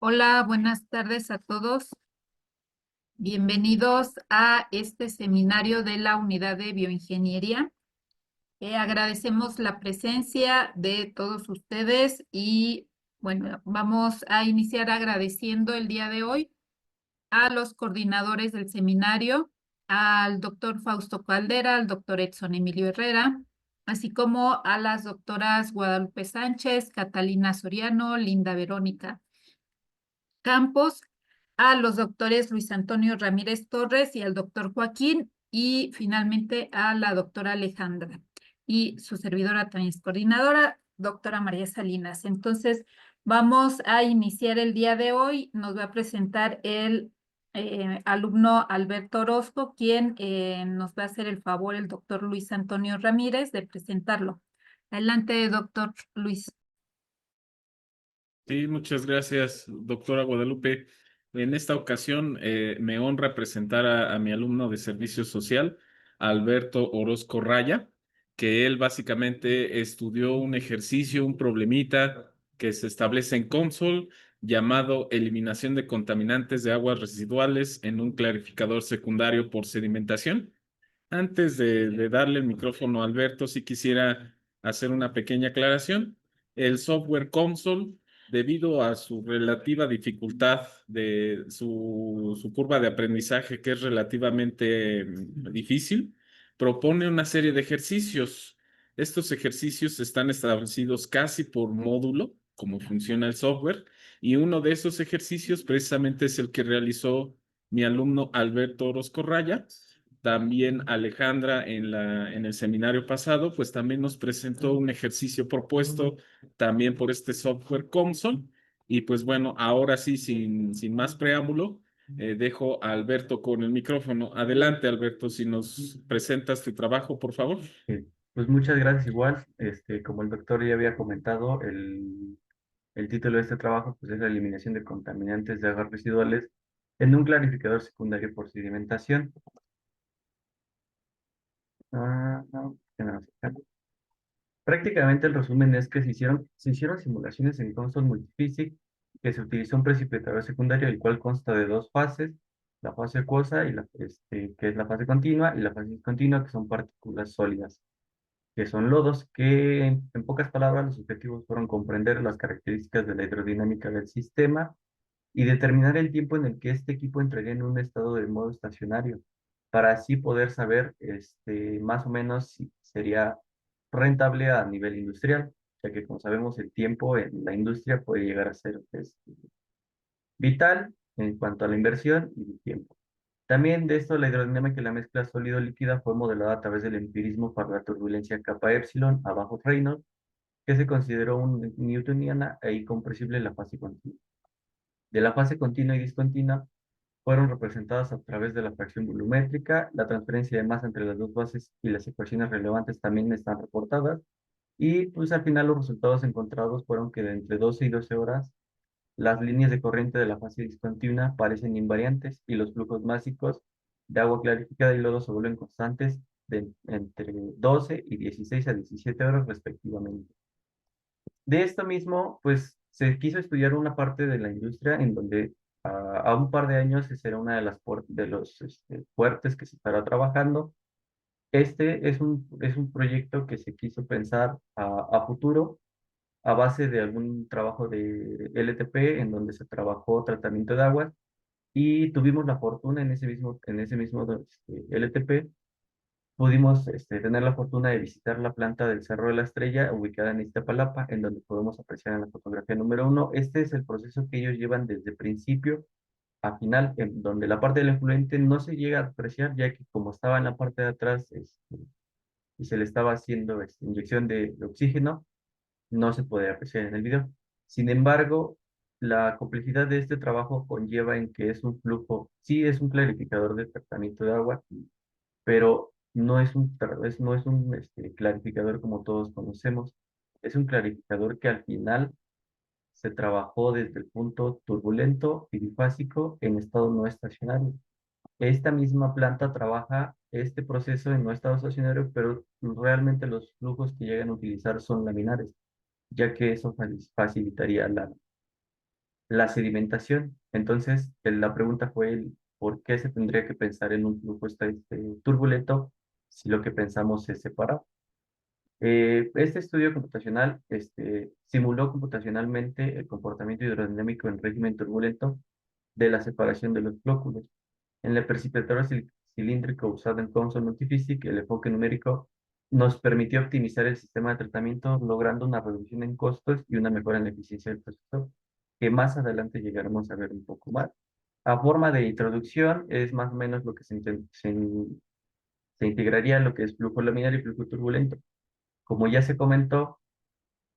Hola, buenas tardes a todos. Bienvenidos a este seminario de la Unidad de Bioingeniería. Agradecemos la presencia de todos ustedes y bueno, vamos a iniciar agradeciendo el día de hoy a los coordinadores del seminario, al doctor Fausto Caldera, al doctor Edson Emilio Herrera, así como a las doctoras Guadalupe Sánchez, Catalina Soriano, Linda Verónica Campos, a los doctores Luis Antonio Ramírez Torres y al doctor Joaquín, y finalmente a la doctora Alejandra. Y su servidora también es coordinadora, doctora María Salinas. Entonces, vamos a iniciar el día de hoy. Nos va a presentar el alumno Alberto Orozco, quien nos va a hacer el favor, el doctor Luis Antonio Ramírez, de presentarlo. Adelante, doctor Luis. Sí, muchas gracias, doctora Guadalupe. En esta ocasión me honra presentar a mi alumno de servicio social, Alberto Orozco Raya, que él básicamente estudió un ejercicio, un problemita que se establece en CONSOL llamado eliminación de contaminantes de aguas residuales en un clarificador secundario por sedimentación. Antes de darle el micrófono a Alberto, sí quisiera hacer una pequeña aclaración. El software Console, debido a su relativa dificultad de su curva de aprendizaje, que es relativamente difícil, propone una serie de ejercicios. Estos ejercicios están establecidos casi por módulo, como funciona el software, y uno de esos ejercicios precisamente es el que realizó mi alumno Alberto Orozco Raya. También Alejandra en el seminario pasado, pues también nos presentó un ejercicio propuesto también por este software Console. Y pues bueno, ahora sí, sin más preámbulo, dejo a Alberto con el micrófono. Adelante, Alberto, si nos presentas tu trabajo, por favor. Pues muchas gracias igual. Como el doctor ya había comentado, el título de este trabajo pues, es la eliminación de contaminantes de aguas residuales en un clarificador secundario por sedimentación. ¿Qué más? Prácticamente el resumen es que se hicieron simulaciones en Console Multiphysics, que se utilizó un precipitador secundario, el cual consta de dos fases, la fase acuosa, que es la fase continua, y la fase discontinua, que son partículas sólidas, que son lodos, que en pocas palabras los objetivos fueron comprender las características de la hidrodinámica del sistema y determinar el tiempo en el que este equipo entraría en un estado de modo estacionario, para así poder saber más o menos si sería rentable a nivel industrial, ya que como sabemos el tiempo en la industria puede llegar a ser vital en cuanto a la inversión y el tiempo. También de esto, la hidrodinámica y la mezcla sólido-líquida fue modelada a través del empirismo para la turbulencia kappa epsilon a bajo Reynolds, que se consideró un newtoniana e incompresible en la fase continua. De la fase continua y discontinua fueron representadas a través de la fracción volumétrica, la transferencia de masa entre las dos fases y las ecuaciones relevantes también están reportadas, y pues al final los resultados encontrados fueron que de entre 12 y 12 horas las líneas de corriente de la fase discontinua parecen invariantes y los flujos básicos de agua clarificada y lodo se vuelven constantes de entre 12 y 16 a 17 horas respectivamente. De esto mismo, pues se quiso estudiar una parte de la industria en donde a un par de años ese era una de de los fuertes que se estará trabajando. Este es un proyecto que se quiso pensar a futuro a base de algún trabajo de LTP en donde se trabajó tratamiento de aguas y tuvimos la fortuna en ese mismo LTP. Pudimos tener la fortuna de visitar la planta del Cerro de la Estrella, ubicada en Iztapalapa, en donde podemos apreciar en la fotografía número uno. Este es el proceso que ellos llevan desde principio a final, en donde la parte del efluente no se llega a apreciar, ya que como estaba en la parte de atrás y se le estaba haciendo inyección de oxígeno, no se puede apreciar en el video. Sin embargo, la complejidad de este trabajo conlleva en que es un flujo, sí es un clarificador de tratamiento de agua, pero no es un clarificador como todos conocemos. Es un clarificador que al final se trabajó desde el punto turbulento y bifásico en estado no estacionario. Esta misma planta trabaja este proceso en no estado estacionario, pero realmente los flujos que llegan a utilizar son laminares, ya que eso facilitaría la sedimentación. Entonces, la pregunta fue por qué se tendría que pensar en un flujo turbulento si lo que pensamos es separar. Este estudio computacional simuló computacionalmente el comportamiento hidrodinámico en régimen turbulento de la separación de los flóculos. En el precipitador cilíndrico usado en Thomson Multiphysics, el enfoque numérico nos permitió optimizar el sistema de tratamiento, logrando una reducción en costos y una mejora en la eficiencia del proceso, que más adelante llegaremos a ver un poco más. A forma de introducción, es más o menos lo que se integraría lo que es flujo laminar y flujo turbulento. Como ya se comentó,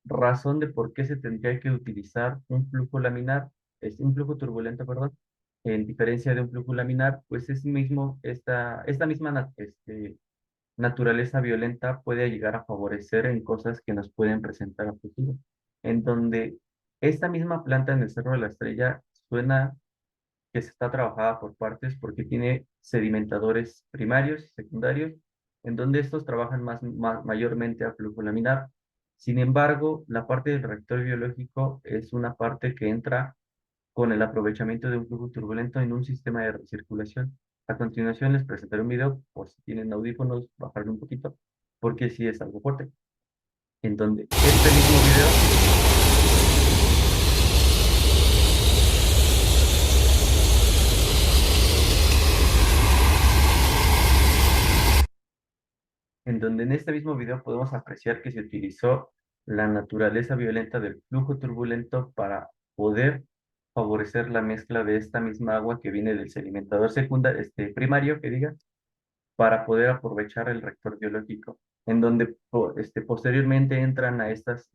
razón de por qué se tendría que utilizar un flujo laminar, es un flujo turbulento, perdón, en diferencia de un flujo laminar, pues es mismo, esta misma naturaleza violenta puede llegar a favorecer en cosas que nos pueden presentar a futuro, en donde esta misma planta en el Cerro de la Estrella suena que se está trabajada por partes porque tiene sedimentadores primarios y secundarios, en donde estos trabajan mayormente a flujo laminar. Sin embargo, la parte del reactor biológico es una parte que entra con el aprovechamiento de un flujo turbulento en un sistema de recirculación. A continuación les presentaré un video, por si tienen audífonos, bajarle un poquito, porque sí es algo fuerte, en donde este mismo video en donde en este mismo video podemos apreciar que se utilizó la naturaleza violenta del flujo turbulento para poder favorecer la mezcla de esta misma agua que viene del sedimentador secundario, primario, que diga, para poder aprovechar el reactor biológico, en donde posteriormente entran a estos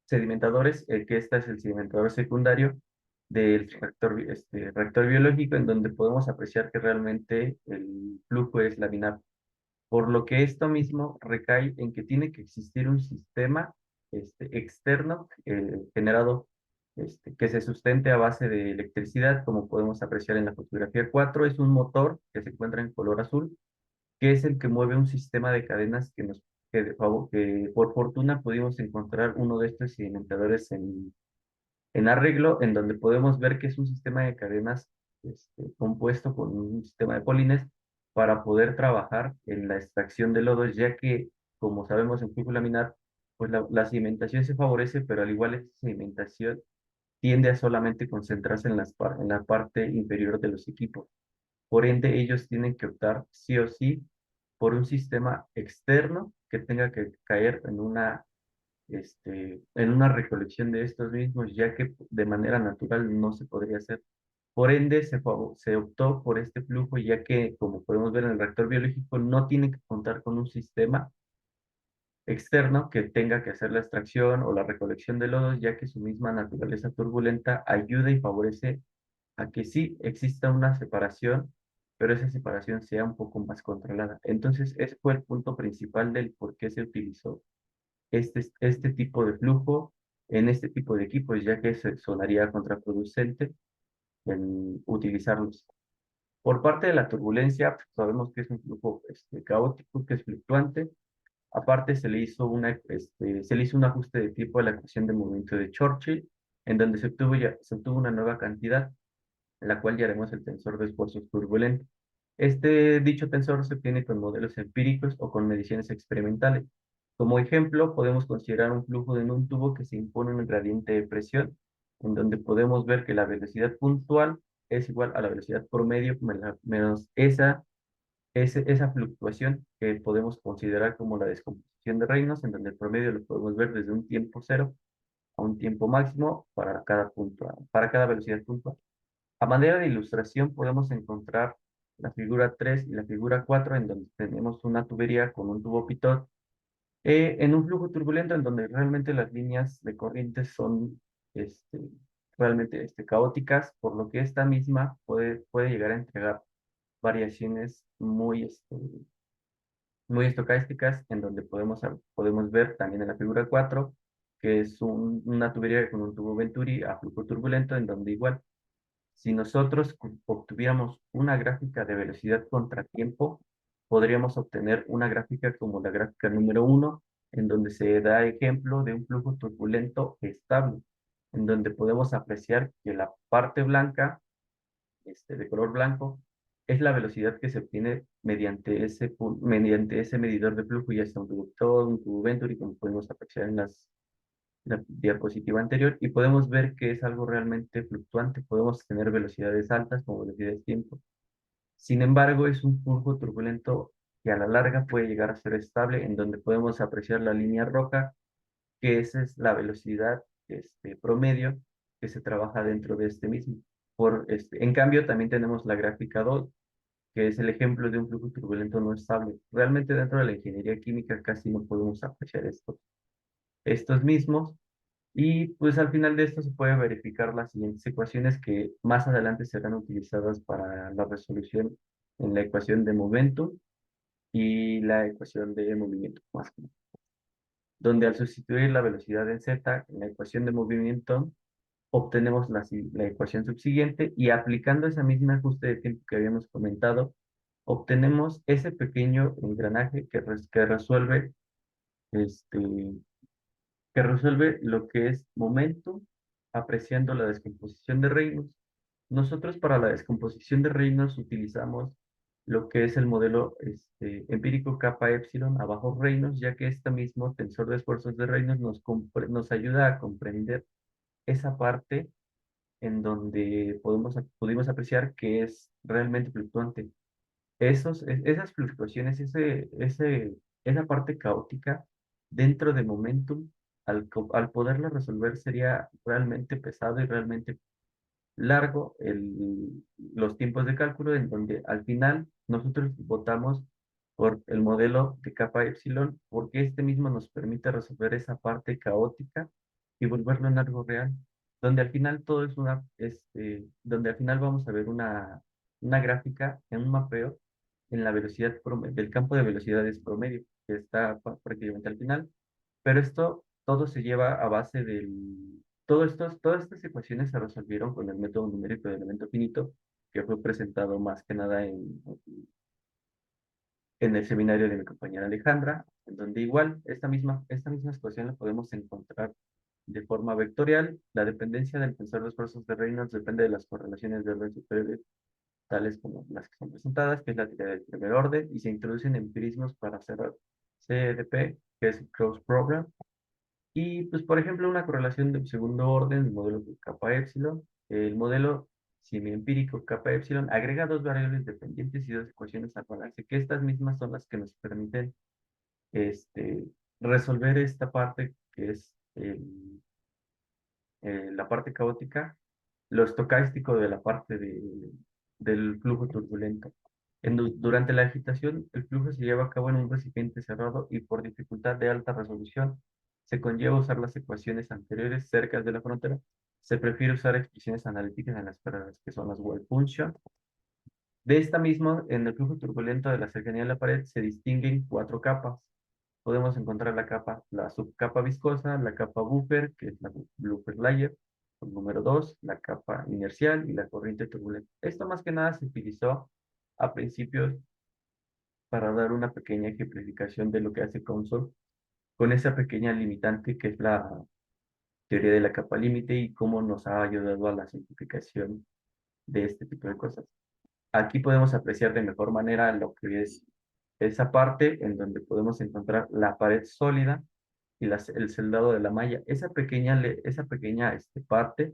sedimentadores, que este es el sedimentador secundario del reactor biológico, en donde podemos apreciar que realmente el flujo es laminar, por lo que esto mismo recae en que tiene que existir un sistema externo generado que se sustente a base de electricidad, como podemos apreciar en la fotografía 4, es un motor que se encuentra en color azul, que es el que mueve un sistema de cadenas que por fortuna pudimos encontrar uno de estos sedimentadores en arreglo, en donde podemos ver que es un sistema de cadenas compuesto con un sistema de polines para poder trabajar en la extracción de lodos, ya que, como sabemos en flujo laminar, pues la sedimentación se favorece, pero al igual esta sedimentación tiende a solamente concentrarse en la parte inferior de los equipos. Por ende, ellos tienen que optar sí o sí por un sistema externo que tenga que caer en una recolección de estos mismos, ya que de manera natural no se podría hacer. Por ende, se optó por este flujo, ya que, como podemos ver en el reactor biológico, no tiene que contar con un sistema externo que tenga que hacer la extracción o la recolección de lodos, ya que su misma naturaleza turbulenta ayuda y favorece a que sí exista una separación, pero esa separación sea un poco más controlada. Entonces, ese fue el punto principal del por qué se utilizó este tipo de flujo en este tipo de equipos, ya que se sonaría contraproducente en utilizarlos. Por parte de la turbulencia, pues, sabemos que es un flujo caótico, que es fluctuante. Aparte, se le hizo un ajuste de tipo a la ecuación de movimiento de Churchill, en donde se obtuvo una nueva cantidad, la cual llamaremos el tensor de esfuerzos turbulentos. Dicho tensor se obtiene con modelos empíricos o con mediciones experimentales. Como ejemplo, podemos considerar un flujo en un tubo que se impone un gradiente de presión, en donde podemos ver que la velocidad puntual es igual a la velocidad promedio menos esa fluctuación que podemos considerar como la descomposición de Reynolds, en donde el promedio lo podemos ver desde un tiempo cero a un tiempo máximo para cada velocidad puntual. A manera de ilustración podemos encontrar la figura 3 y la figura 4, en donde tenemos una tubería con un tubo pitot en un flujo turbulento, en donde realmente las líneas de corriente son este, realmente caóticas, por lo que esta misma puede llegar a entregar variaciones muy estocásticas, en donde podemos ver también en la figura 4 que es una tubería con un tubo Venturi a flujo turbulento, en donde igual si nosotros obtuviéramos una gráfica de velocidad contratiempo, podríamos obtener una gráfica como la gráfica número 1, en donde se da ejemplo de un flujo turbulento estable, en donde podemos apreciar que la parte blanca, de color blanco, es la velocidad que se obtiene mediante ese medidor de flujo, ya sea un reductor, un tubo Venturi, como podemos apreciar en la diapositiva anterior, y podemos ver que es algo realmente fluctuante. Podemos tener velocidades altas como velocidades tiempo. Sin embargo, es un flujo turbulento que a la larga puede llegar a ser estable, en donde podemos apreciar la línea roja, que esa es la velocidad promedio que se trabaja dentro de este mismo. En cambio, también tenemos la gráfica 2, que es el ejemplo de un flujo turbulento no estable. Realmente dentro de la ingeniería química casi no podemos apreciar estos mismos. Y pues al final de esto se puede verificar las siguientes ecuaciones que más adelante serán utilizadas para la resolución en la ecuación de momentum y la ecuación de movimiento, más que nada, donde al sustituir la velocidad en z en la ecuación de movimiento, obtenemos la ecuación subsiguiente, y aplicando ese mismo ajuste de tiempo que habíamos comentado, obtenemos ese pequeño engranaje este, que resuelve lo que es momentum, apreciando la descomposición de Reynolds. Nosotros para la descomposición de Reynolds utilizamos lo que es el modelo empírico kappa epsilon abajo Reynolds, ya que este mismo tensor de esfuerzos de Reynolds nos ayuda a comprender esa parte en donde pudimos apreciar que es realmente fluctuante. Esas fluctuaciones, esa parte caótica dentro de momentum, al poderla resolver sería realmente pesado y realmente largo los tiempos de cálculo, en donde al final nosotros votamos por el modelo de capa epsilon, porque este mismo nos permite resolver esa parte caótica y volverlo en algo real, donde al final todo es donde al final vamos a ver una gráfica en un mapeo en la velocidad del campo de velocidades promedio, que está prácticamente al final. Pero esto todo se lleva a base todas estas ecuaciones se resolvieron con el método numérico de elemento finito, que fue presentado más que nada en el seminario de mi compañera Alejandra, en donde igual esta misma ecuación la podemos encontrar de forma vectorial. La dependencia del tensor de esfuerzos de Reynolds depende de las correlaciones de orden superiores, tales como las que son presentadas, que es la teoría del primer orden, y se introducen empirismos para hacer CDP, que es Cross Program. Y pues, por ejemplo, una correlación de segundo orden, el modelo de capa epsilon. El modelo semiempírico capa epsilon agrega dos variables dependientes y dos ecuaciones al balance, que estas mismas son las que nos permiten este, resolver esta parte que es la parte caótica, lo estocástico de la parte del flujo turbulento. Durante la agitación, el flujo se lleva a cabo en un recipiente cerrado, y por dificultad de alta resolución se conlleva usar las ecuaciones anteriores cerca de la frontera. Se prefiere usar expresiones analíticas en las pruebas, que son las wave function. De esta misma, en el flujo turbulento de la cercanía de la pared se distinguen cuatro capas. Podemos encontrar la subcapa viscosa, la capa buffer, que es la buffer layer, el número 2, la capa inercial y la corriente turbulenta. Esto más que nada se utilizó a principios para dar una pequeña ejemplificación de lo que hace Consol con esa pequeña limitante que es la teoría de la capa límite, y cómo nos ha ayudado a la simplificación de este tipo de cosas. Aquí podemos apreciar de mejor manera lo que es esa parte en donde podemos encontrar la pared sólida y el soldado de la malla. Esa pequeña parte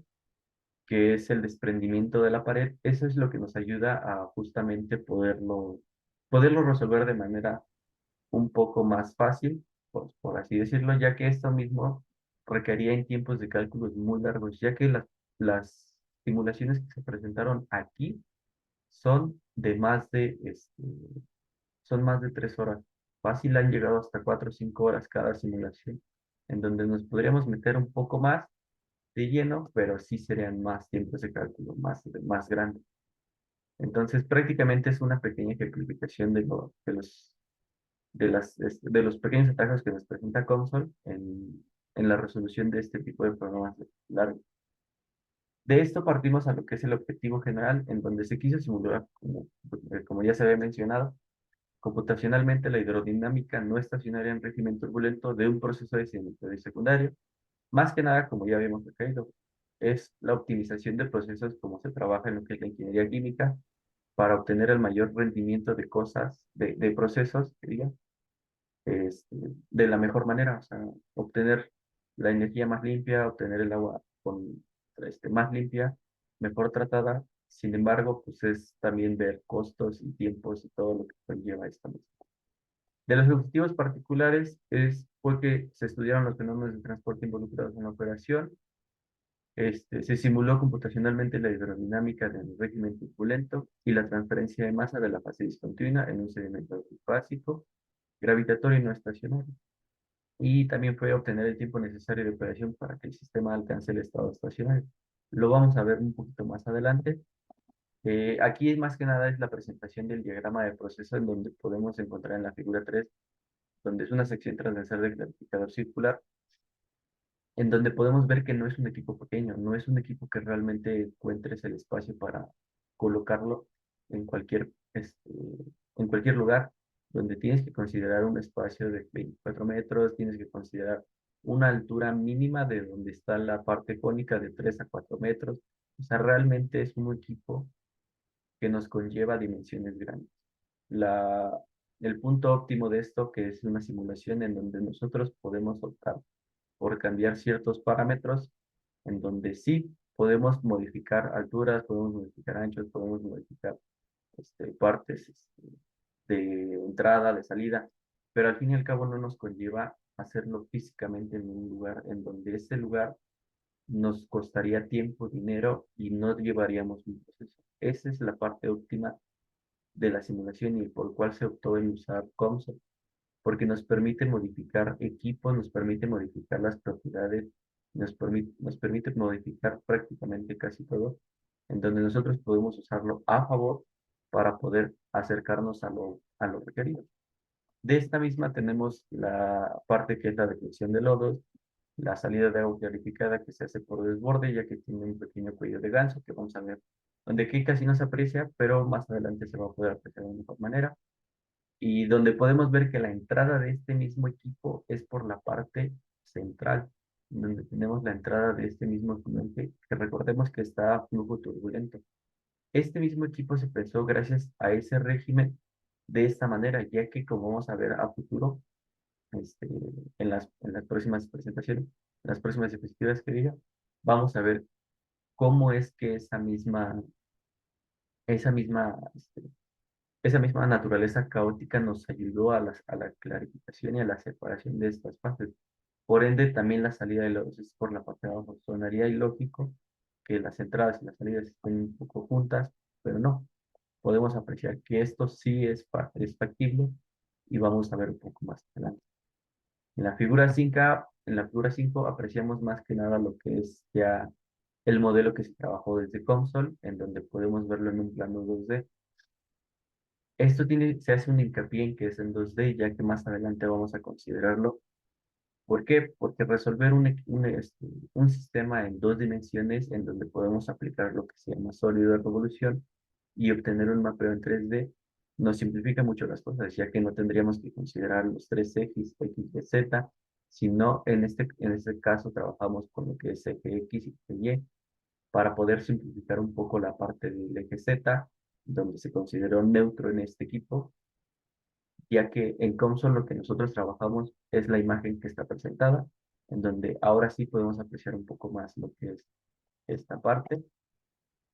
que es el desprendimiento de la pared, eso es lo que nos ayuda a justamente poderlo resolver de manera un poco más fácil, por así decirlo, ya que esto mismo requería en tiempos de cálculos muy largos, ya que las simulaciones que se presentaron aquí son son más de 3 horas. Fácil han llegado hasta 4 o 5 horas cada simulación, en donde nos podríamos meter un poco más de lleno, pero sí serían más tiempos de cálculo, más grandes. Entonces, prácticamente es una pequeña ejemplificación de los pequeños atajos que nos presenta Console en la resolución de este tipo de programas largos. De esto partimos a lo que es el objetivo general, en donde se quiso simular, como ya se había mencionado, Computacionalmente, la hidrodinámica no estacionaria en régimen turbulento de un proceso de sedimentado y secundario, más que nada, como ya habíamos recaído, es la optimización de procesos como se trabaja en lo que es la ingeniería química para obtener el mayor rendimiento de cosas, de procesos, que diga, de la mejor manera, o sea, obtener la energía más limpia, obtener el agua más limpia, mejor tratada. Sin embargo, pues es también ver costos y tiempos y todo lo que conlleva esta misma. De los objetivos particulares fue que se estudiaron los fenómenos de transporte involucrados en la operación, se simuló computacionalmente la hidrodinámica del régimen turbulento y la transferencia de masa de la fase discontinua en un sedimento básico, gravitatorio y no estacionario. Y también fue obtener el tiempo necesario de operación para que el sistema alcance el estado estacionario. Lo vamos a ver un poquito más adelante. Aquí más que nada es la presentación del diagrama de proceso en donde podemos encontrar en la figura 3, donde es una sección transversal del clarificador circular, en donde podemos ver que no es un equipo pequeño, no es un equipo que realmente encuentres el espacio para colocarlo en en cualquier lugar, donde tienes que considerar un espacio de 24 metros, tienes que considerar una altura mínima de donde está la parte cónica de 3 a 4 metros. O sea, realmente es un equipo que nos conlleva dimensiones grandes. La, el punto óptimo de esto, que es una simulación en donde nosotros podemos optar por cambiar ciertos parámetros, en donde sí podemos modificar alturas, podemos modificar anchos, podemos modificar partes de entrada, de salida, pero al fin y al cabo no nos conlleva hacerlo físicamente en un lugar en donde ese lugar nos costaría tiempo, dinero y no llevaríamos un proceso. Esa es la parte óptima de la simulación y por el cual se optó en usar COMSOL, porque nos permite modificar equipos, nos permite modificar las propiedades, nos permite modificar prácticamente casi todo, en donde nosotros podemos usarlo a favor para poder acercarnos a lo requerido. De esta misma tenemos la parte que es la deflexión de lodos, la salida de agua clarificada que se hace por desborde, ya que tiene un pequeño cuello de ganso que vamos a ver, donde aquí casi no se aprecia, pero más adelante se va a poder apreciar de mejor manera. Y donde podemos ver que la entrada de este mismo equipo es por la parte central, donde tenemos la entrada de este mismo fluente, que recordemos que está a flujo turbulento. Este mismo equipo se pensó gracias a ese régimen de esta manera, ya que como vamos a ver a futuro, este, en las próximas presentaciones, en las próximas diapositivas que diga, vamos a ver cómo es que esa misma, esa misma naturaleza caótica nos ayudó a la clarificación y a la separación de estas fases. Por ende, también la salida de los es por la parte de abajo. Sonaría ilógico que las entradas y las salidas estén un poco juntas, pero no. Podemos apreciar que esto sí es factible y vamos a ver un poco más adelante. En la figura 5 apreciamos más que nada lo que es ya el modelo que se trabajó desde COMSOL, en donde podemos verlo en un plano 2D. Esto se hace un hincapié en que es en 2D, ya que más adelante vamos a considerarlo. ¿Por qué? Porque resolver un sistema en dos dimensiones en donde podemos aplicar lo que se llama sólido de revolución y obtener un mapeo en 3D nos simplifica mucho las cosas, ya que no tendríamos que considerar los tres ejes X, Y, Z, sino en este caso trabajamos con lo que es eje X y eje Y para poder simplificar un poco la parte del eje Z, donde se consideró neutro en este equipo, ya que en COMSOL lo que nosotros trabajamos es la imagen que está presentada, en donde ahora sí podemos apreciar un poco más lo que es esta parte.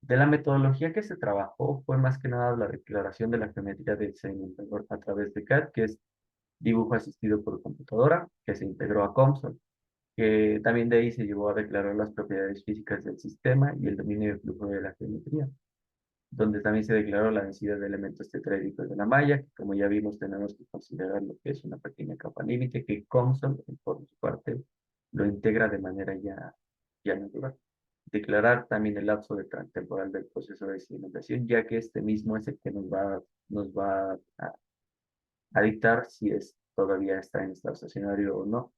De la metodología que se trabajó fue más que nada la declaración de la geometría del sedimentador a través de CAD, que es dibujo asistido por computadora, que se integró a COMSOL, que también de ahí se llevó a declarar las propiedades físicas del sistema y el dominio de flujo de la geometría, donde también se declaró la densidad de elementos tetraédricos de la malla, que como ya vimos tenemos que considerar lo que es una pequeña capa límite, que COMSOL, por su parte, lo integra de manera ya natural. Declarar también el lapso de temporal del proceso de sedimentación, ya que este mismo es el que nos va a dictar si todavía está en estado estacionario o no.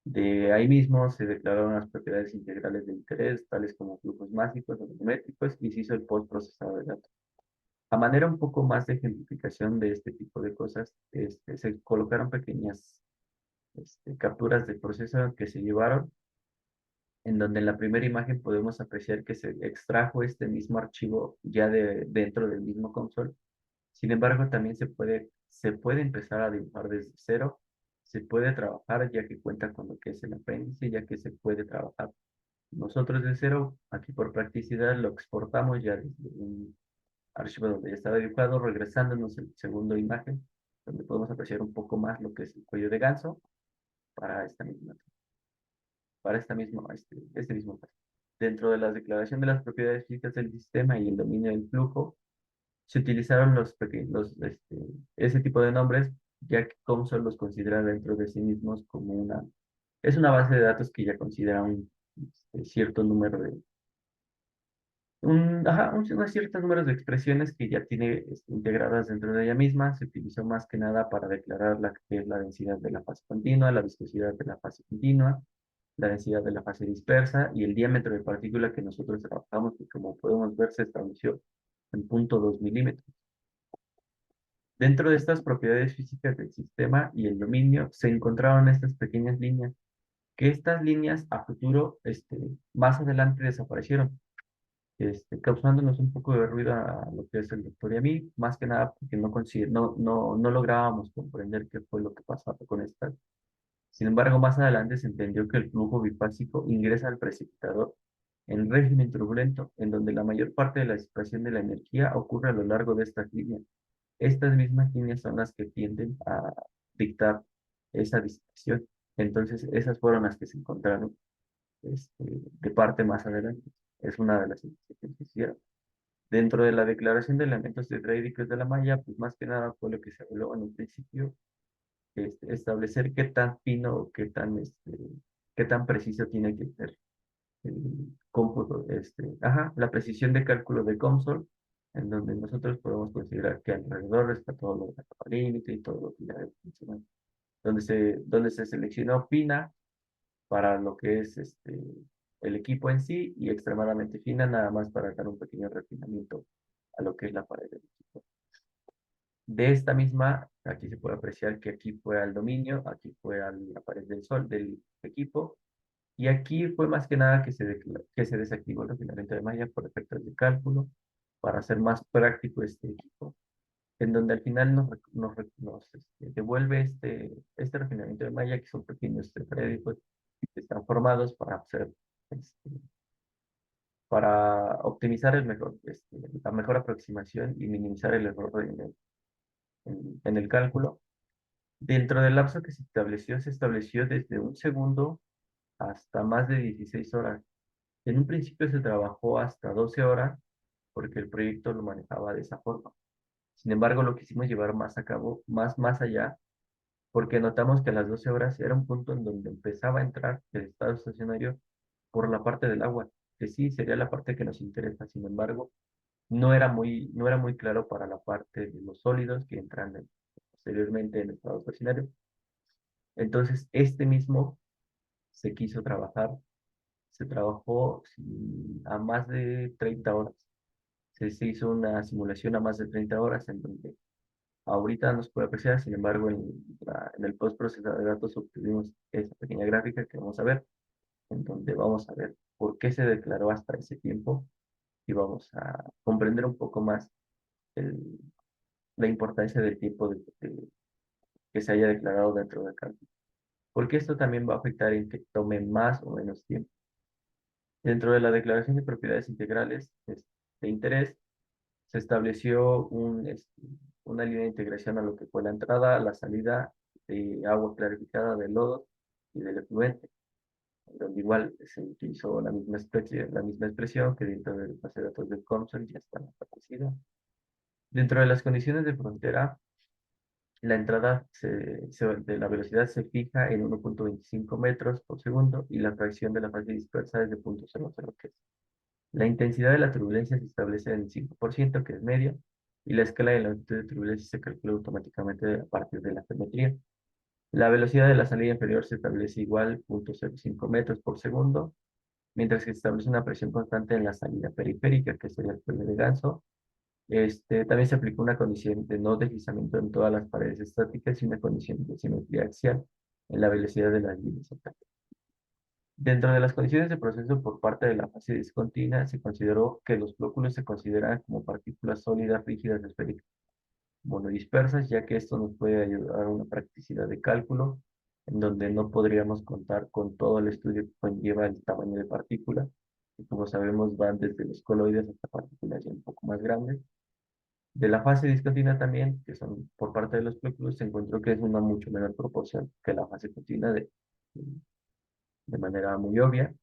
De ahí mismo se declararon las propiedades integrales de interés, tales como flujos mágicos o volumétricos, y se hizo el postprocesado de datos. A manera un poco más de ejemplificación de este tipo de cosas, se colocaron pequeñas capturas del proceso que se llevaron, en donde en la primera imagen podemos apreciar que se extrajo este mismo archivo ya dentro del mismo console. Sin embargo, también se puede empezar a dibujar desde cero, se puede trabajar ya que cuenta con lo que es el apéndice, ya que se puede trabajar nosotros de cero. Aquí por practicidad lo exportamos ya desde un archivo donde ya estaba dibujado, regresándonos el segundo imagen, donde podemos apreciar un poco más lo que es el cuello de ganso para este mismo caso. Dentro de la declaración de las propiedades físicas del sistema y el dominio del flujo, se utilizaron ese tipo de nombres, ya que Comsol los considera dentro de sí mismos como es una base de datos que ya considera un cierto número unos ciertos números de expresiones que ya tiene integradas dentro de ella misma. Se utilizó más que nada para declarar la que es la densidad de la fase continua, la viscosidad de la fase continua, la densidad de la fase dispersa y el diámetro de partícula que nosotros trabajamos, que como podemos ver se estableció en 0.2 milímetros. Dentro de estas propiedades físicas del sistema y el dominio se encontraron estas pequeñas líneas, que estas líneas a futuro, más adelante desaparecieron, causándonos un poco de ruido a lo que es el doctor y a mí, más que nada porque no lográbamos comprender qué fue lo que pasaba con estas. Sin embargo, más adelante se entendió que el flujo bifásico ingresa al precipitador en régimen turbulento, en donde la mayor parte de la disipación de la energía ocurre a lo largo de estas líneas. Estas mismas líneas son las que tienden a dictar esa disipación. Entonces, esas fueron las que se encontraron de parte más adelante. Es una de las investigaciones que se hicieron. Dentro de la declaración de elementos tetraédricos de la malla, pues más que nada fue lo que se habló en un principio, establecer qué tan fino o qué tan preciso tiene que ser el cómputo, la precisión de cálculo de COMSOL, en donde nosotros podemos considerar que alrededor está todo lo de la capa límite y todo lo que ya he mencionado, donde se seleccionó fina para lo que es el equipo en sí y extremadamente fina nada más para dar un pequeño refinamiento a lo que es la pared del equipo. De esta misma, aquí se puede apreciar que aquí fue al dominio, aquí fue a la pared del sol del equipo, y aquí fue más que nada que se desactivó el refinamiento de malla por efectos de cálculo, para hacer más práctico este equipo, en donde al final nos devuelve este refinamiento de malla, que son pequeños créditos que están formados este, para optimizar la mejor aproximación y minimizar el error en el cálculo. Dentro del lapso que se estableció desde un segundo hasta más de 16 horas. En un principio se trabajó hasta 12 horas porque el proyecto lo manejaba de esa forma. Sin embargo, lo quisimos llevar más a cabo, más allá, porque notamos que a las 12 horas era un punto en donde empezaba a entrar el estado estacionario por la parte del agua, que sí sería la parte que nos interesa. Sin embargo, no era muy claro para la parte de los sólidos que entran posteriormente en el estado estacionario. Entonces, este mismo se quiso trabajar, se trabajó a más de 30 horas. Se hizo una simulación a más de 30 horas en donde ahorita no se puede apreciar. Sin embargo, en el postprocesador de datos obtuvimos esa pequeña gráfica que vamos a ver, en donde vamos a ver por qué se declaró hasta ese tiempo y vamos a comprender un poco más la importancia del tiempo que se haya declarado dentro del cálculo. Porque esto también va a afectar en que tome más o menos tiempo. Dentro de la declaración de propiedades integrales de interés, se estableció una línea de integración a lo que fue la entrada, la salida de agua clarificada, de lodo y del efluente, donde igual se utilizó la misma expresión que dentro de la base de datos del CONSOL ya está establecida. Dentro de las condiciones de frontera, la entrada de la velocidad se fija en 1.25 metros por segundo y la fracción de la fase dispersa es de 0.00, que es. La intensidad de la turbulencia se establece en el 5%, que es media, y la escala de la longitud de turbulencia se calcula automáticamente a partir de la geometría. La velocidad de la salida inferior se establece igual, 0.05 metros por segundo, mientras que se establece una presión constante en la salida periférica, que sería el cuello de ganso, También se aplicó una condición de no deslizamiento en todas las paredes estáticas y una condición de simetría axial en la velocidad de las líneas. Dentro de las condiciones de proceso por parte de la fase discontinua, se consideró que los flóculos se consideran como partículas sólidas, rígidas, esféricas, monodispersas, ya que esto nos puede ayudar a una practicidad de cálculo, en donde no podríamos contar con todo el estudio que conlleva el tamaño de partículas, que como sabemos van desde los coloides hasta partículas ya un poco más grandes. De la fase discontinua también, que son por parte de los flóculos, se encontró que es una mucho menor proporción que la fase continua de manera muy obvia.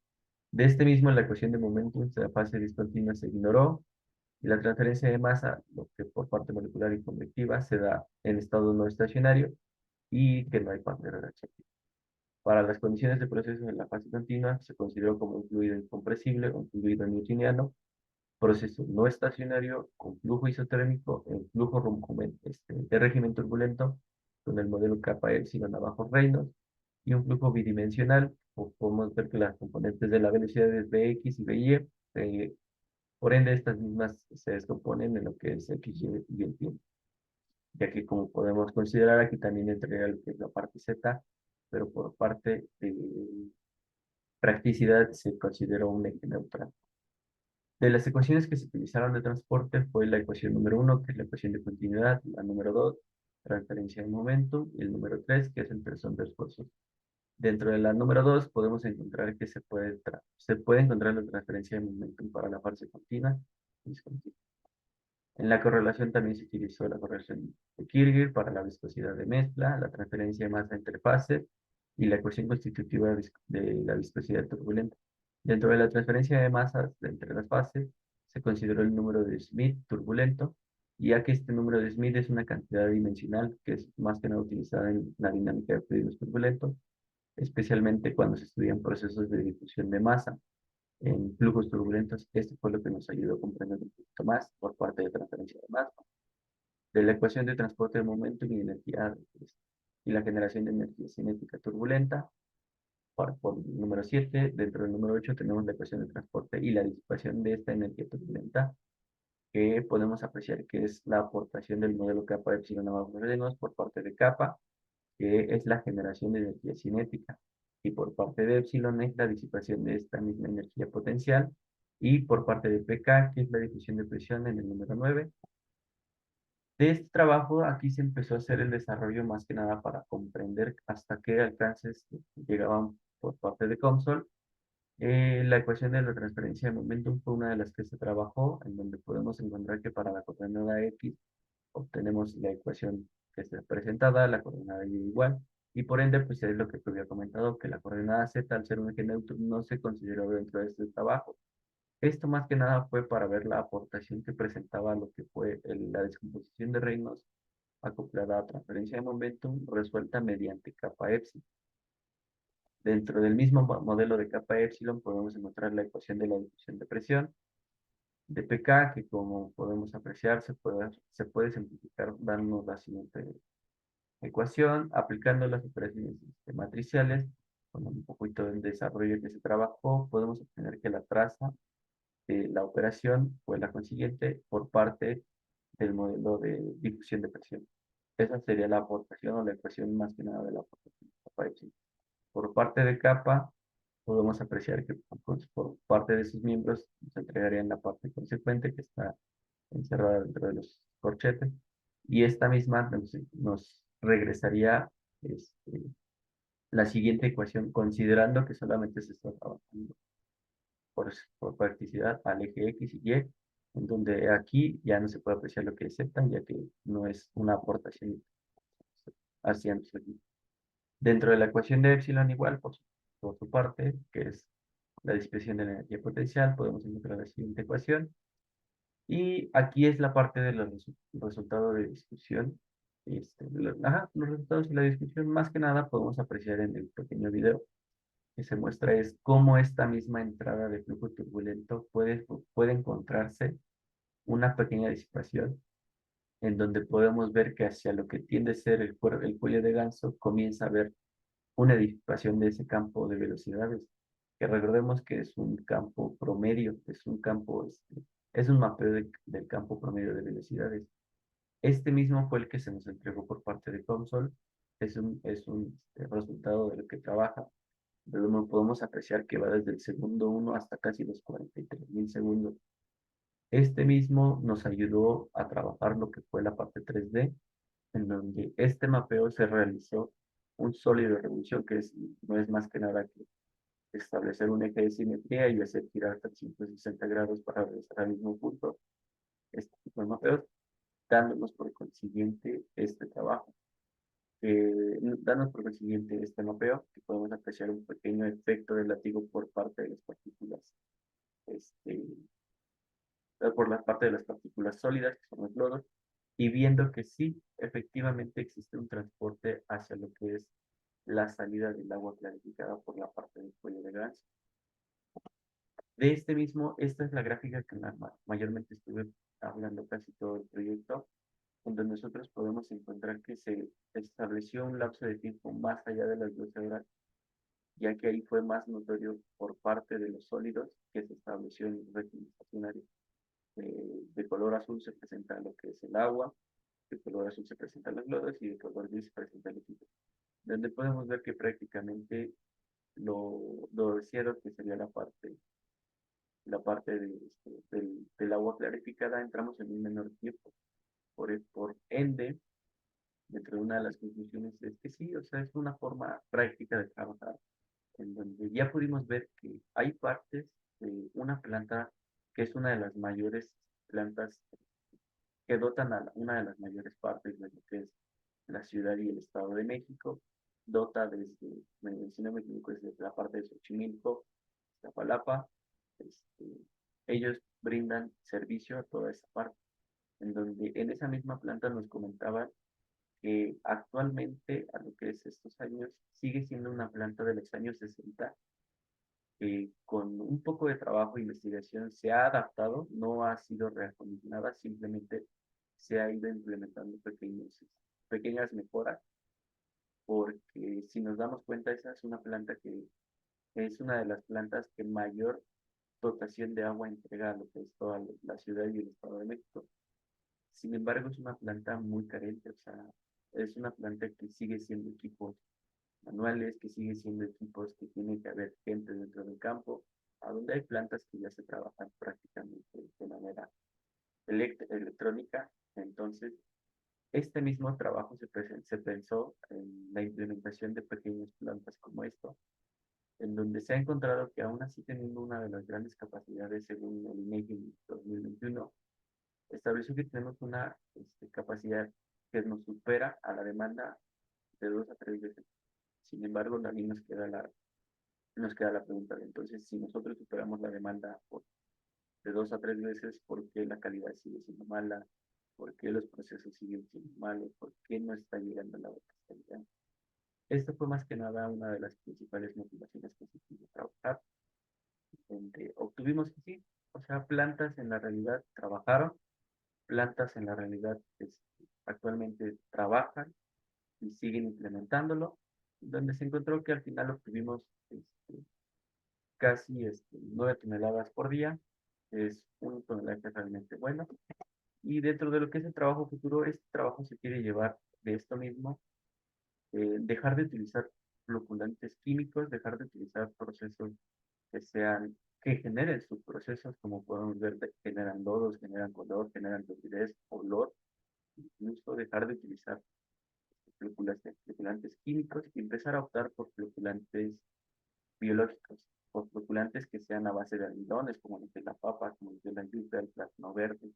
De este mismo, la ecuación de momentos de la fase discontinua se ignoró y la transferencia de masa, lo que por parte molecular y convectiva, se da en estado no estacionario y que no hay par de reacción. Para las condiciones de proceso en la fase continua, se consideró como un fluido incompresible o un fluido newtoniano, proceso no estacionario con flujo isotérmico en flujo de régimen turbulento con el modelo kappa epsilon abajo Reynolds y un flujo bidimensional. Podemos ver que las componentes de la velocidad es Bx y By, por ende estas mismas se descomponen en lo que es X y el tiempo, ya que como podemos considerar aquí también entraría lo que es la parte Z, pero por parte de practicidad se consideró un eje neutral. De las ecuaciones que se utilizaron de transporte fue la ecuación número 1, que es la ecuación de continuidad, la número 2, transferencia de momento, y el número 3, que es el tensor de esfuerzos. Dentro de la número 2 podemos encontrar que se puede encontrar la transferencia de momento para la fase continua y discontinua. En la correlación también se utilizó la correlación de Kirchner para la viscosidad de mezcla, la transferencia de masa entre fases y la ecuación constitutiva de la viscosidad turbulenta. Dentro de la transferencia de masas entre las fases, se consideró el número de Smith turbulento, ya que este número de Smith es una cantidad dimensional que es más que nada utilizada en la dinámica de fluidos turbulentos, especialmente cuando se estudian procesos de difusión de masa en flujos turbulentos. Esto fue lo que nos ayudó a comprender un poquito más por parte de transferencia de masa, de la ecuación de transporte de momento y energía y la generación de energía cinética turbulenta. Por número 7, dentro del número 8 tenemos la ecuación de transporte y la disipación de esta energía turbulenta, que podemos apreciar que es la aportación del modelo kappa epsilon abajo menos por parte de kappa, que es la generación de energía cinética, y por parte de epsilon es la disipación de esta misma energía potencial, y por parte de pk, que es la difusión de presión en el número 9. De este trabajo, aquí se empezó a hacer el desarrollo más que nada para comprender hasta qué alcances llegaban por parte de COMSOL. La ecuación de la transferencia de momentum fue una de las que se trabajó, en donde podemos encontrar que para la coordenada X obtenemos la ecuación que está presentada, la coordenada Y igual, y por ende, pues es lo que te había comentado, que la coordenada Z, al ser un eje neutro, no se consideró dentro de este trabajo. Esto más que nada fue para ver la aportación que presentaba lo que fue la descomposición de Reynolds acoplada a transferencia de momentum resuelta mediante kappa epsilon. Dentro del mismo modelo de kappa epsilon podemos encontrar la ecuación de la difusión de presión de pk, que como podemos apreciar se puede simplificar dando la siguiente ecuación, aplicando las operaciones matriciales, con un poquito del desarrollo que se trabajó, podemos obtener que la traza de la operación fue la consiguiente por parte del modelo de difusión de presión. Esa sería la aportación o la ecuación más que nada de la aportación de kappa epsilon. Por parte de kappa, podemos apreciar que pues, por parte de sus miembros se entregaría en la parte consecuente que está encerrada dentro de los corchetes, y esta misma nos regresaría la siguiente ecuación, considerando que solamente se está trabajando por practicidad al eje X y Y, en donde aquí ya no se puede apreciar lo que es Z, ya que no es una aportación hacia nuestro equipo. Dentro de la ecuación de epsilon igual, por su parte, que es la dispersión de la energía potencial, podemos encontrar la siguiente ecuación. Y aquí es la parte de los resultados de discusión. Los resultados de la discusión, más que nada, podemos apreciar en el pequeño video que se muestra es cómo esta misma entrada de flujo turbulento puede encontrarse una pequeña disipación, en donde podemos ver que hacia lo que tiende a ser el cuello de ganso comienza a haber una disipación de ese campo de velocidades, que recordemos que es un campo promedio, es un campo Es un mapeo del campo promedio de velocidades. Este mismo fue el que se nos entregó por parte de Comsol. Es un resultado de lo que trabaja. De donde podemos apreciar que va desde el segundo 1 hasta casi los 43.000 segundos. Este mismo nos ayudó a trabajar lo que fue la parte 3D, en donde este mapeo se realizó un sólido de revolución, no es más que nada que establecer un eje de simetría y hacer girar 360 grados para regresar al mismo punto. Este tipo de mapeos, dándonos por consiguiente este trabajo. Dándonos por consiguiente este mapeo, que podemos apreciar un pequeño efecto de látigo por parte de las partículas, este, por la parte de las partículas sólidas, que son los lodos, y viendo que sí, efectivamente existe un transporte hacia lo que es la salida del agua clarificada por la parte del cuello de Grants. De este mismo, esta es la gráfica que mayormente estuve hablando casi todo el proyecto, donde nosotros podemos encontrar que se estableció un lapso de tiempo más allá de las 12 horas, ya que ahí fue más notorio por parte de los sólidos que se estableció en el régimen estacionario. De color azul se presenta lo que es el agua, de color azul se presentan los lodos y de color gris se presenta el equipo. Donde podemos ver que prácticamente lo deseado que sería la parte del agua clarificada, entramos en un menor tiempo. Por ende, dentro de una de las conclusiones es que sí, o sea, es una forma práctica de trabajar, en donde ya pudimos ver que hay partes de una planta que es una de las mayores plantas que dotan a una de las mayores partes de lo que es la ciudad y el Estado de México. Dota desde, si no me equivoco, desde la parte de Xochimilco, Iztapalapa. Este, ellos brindan servicio a toda esa parte, en donde en esa misma planta nos comentaban que actualmente, a lo que es estos años, sigue siendo una planta de los años 60, que con un poco de trabajo e investigación se ha adaptado, no ha sido reacondicionada, simplemente se ha ido implementando pequeñas mejoras, porque si nos damos cuenta, esa es una planta que es una de las plantas que mayor dotación de agua entrega a lo que es toda la ciudad y el Estado de México. Sin embargo, es una planta muy carente, o sea, es una planta que sigue siendo equipos manuales, que sigue siendo equipos que tiene que haber gente dentro del campo, a donde hay plantas que ya se trabajan prácticamente de manera electrónica. Entonces, este mismo trabajo se pensó en la implementación de pequeñas plantas como esto, en donde se ha encontrado que aún así teniendo una de las grandes capacidades según el INEGI 2021, estableció que tenemos una capacidad que nos supera a la demanda de 2 a 3 veces. Sin embargo, también nos queda la pregunta de entonces, si nosotros superamos la demanda de 2 a 3 veces, ¿por qué la calidad sigue siendo mala? ¿Por qué los procesos siguen siendo malos? ¿Por qué no está llegando a la calidad? Esto fue más que nada una de las principales motivaciones que se quiso trabajar, donde obtuvimos que sí, o sea, plantas en la realidad trabajaron, plantas en la realidad actualmente trabajan y siguen implementándolo, donde se encontró que al final obtuvimos casi 9 toneladas por día, es un tonelaje realmente bueno, y dentro de lo que es el trabajo futuro, este trabajo se quiere llevar de esto mismo, dejar de utilizar floculantes químicos, dejar de utilizar procesos que generen sus procesos, como podemos ver, generan lodos, generan color, generan turbidez, olor, incluso dejar de utilizar floculantes químicos y empezar a optar por floculantes biológicos, por floculantes que sean a base de almidones, como lo que es la papa, como lo que es la yuca, el plátano verde,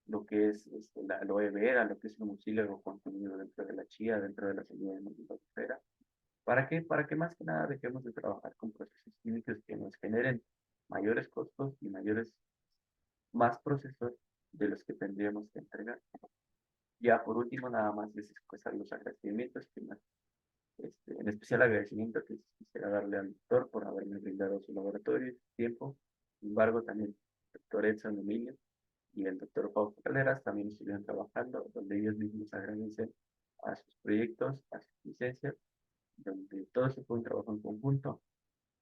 lo que es la aloe vera, lo que es el mucílago contenido dentro de la chía, dentro de la semilla de melipopera. ¿Para qué? Para que más que nada dejemos de trabajar con procesos químicos que nos generen mayores costos y más procesos de los que tendríamos que entregar. Ya por último, nada más es expresar los agradecimientos, en especial agradecimiento que quisiera darle al doctor por haberme brindado su laboratorio, su tiempo. Sin embargo, también el doctor Edson Emilio y el doctor Pau Calderas también estuvieron trabajando, donde ellos mismos agradecen a sus proyectos, a sus licencias, donde todo se fue un trabajo en conjunto.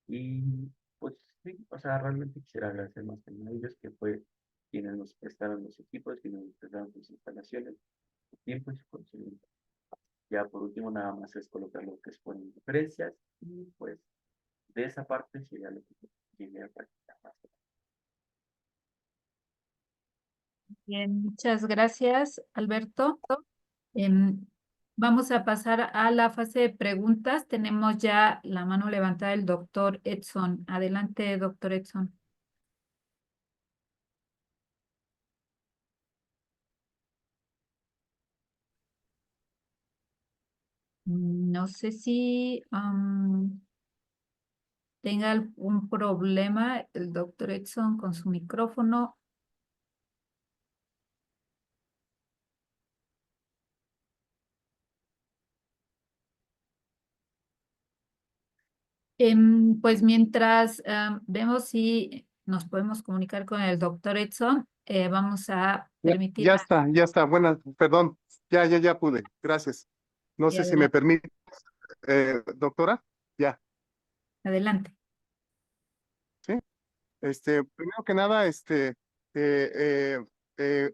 Y pues sí, o sea, realmente quisiera agradecer más que nada a ellos, que fue quienes nos prestaron los equipos, quienes nos prestaron sus instalaciones, su tiempo y su conocimiento. Ya por último, nada más es colocar lo que es ponen referencias y pues de esa parte sería lo que llegué a practicar más. Bien, muchas gracias, Alberto. Em, Vamos a pasar a la fase de preguntas. Tenemos ya la mano levantada del doctor Edson. Adelante, doctor Edson. No sé si tenga algún problema el doctor Edson con su micrófono. Pues mientras vemos si nos podemos comunicar con el doctor Edson, vamos a permitir Ya está, ya está. Buenas, perdón. Ya pude. Gracias. No sé si me adelante. permite, doctora. Ya, sí. Primero que nada,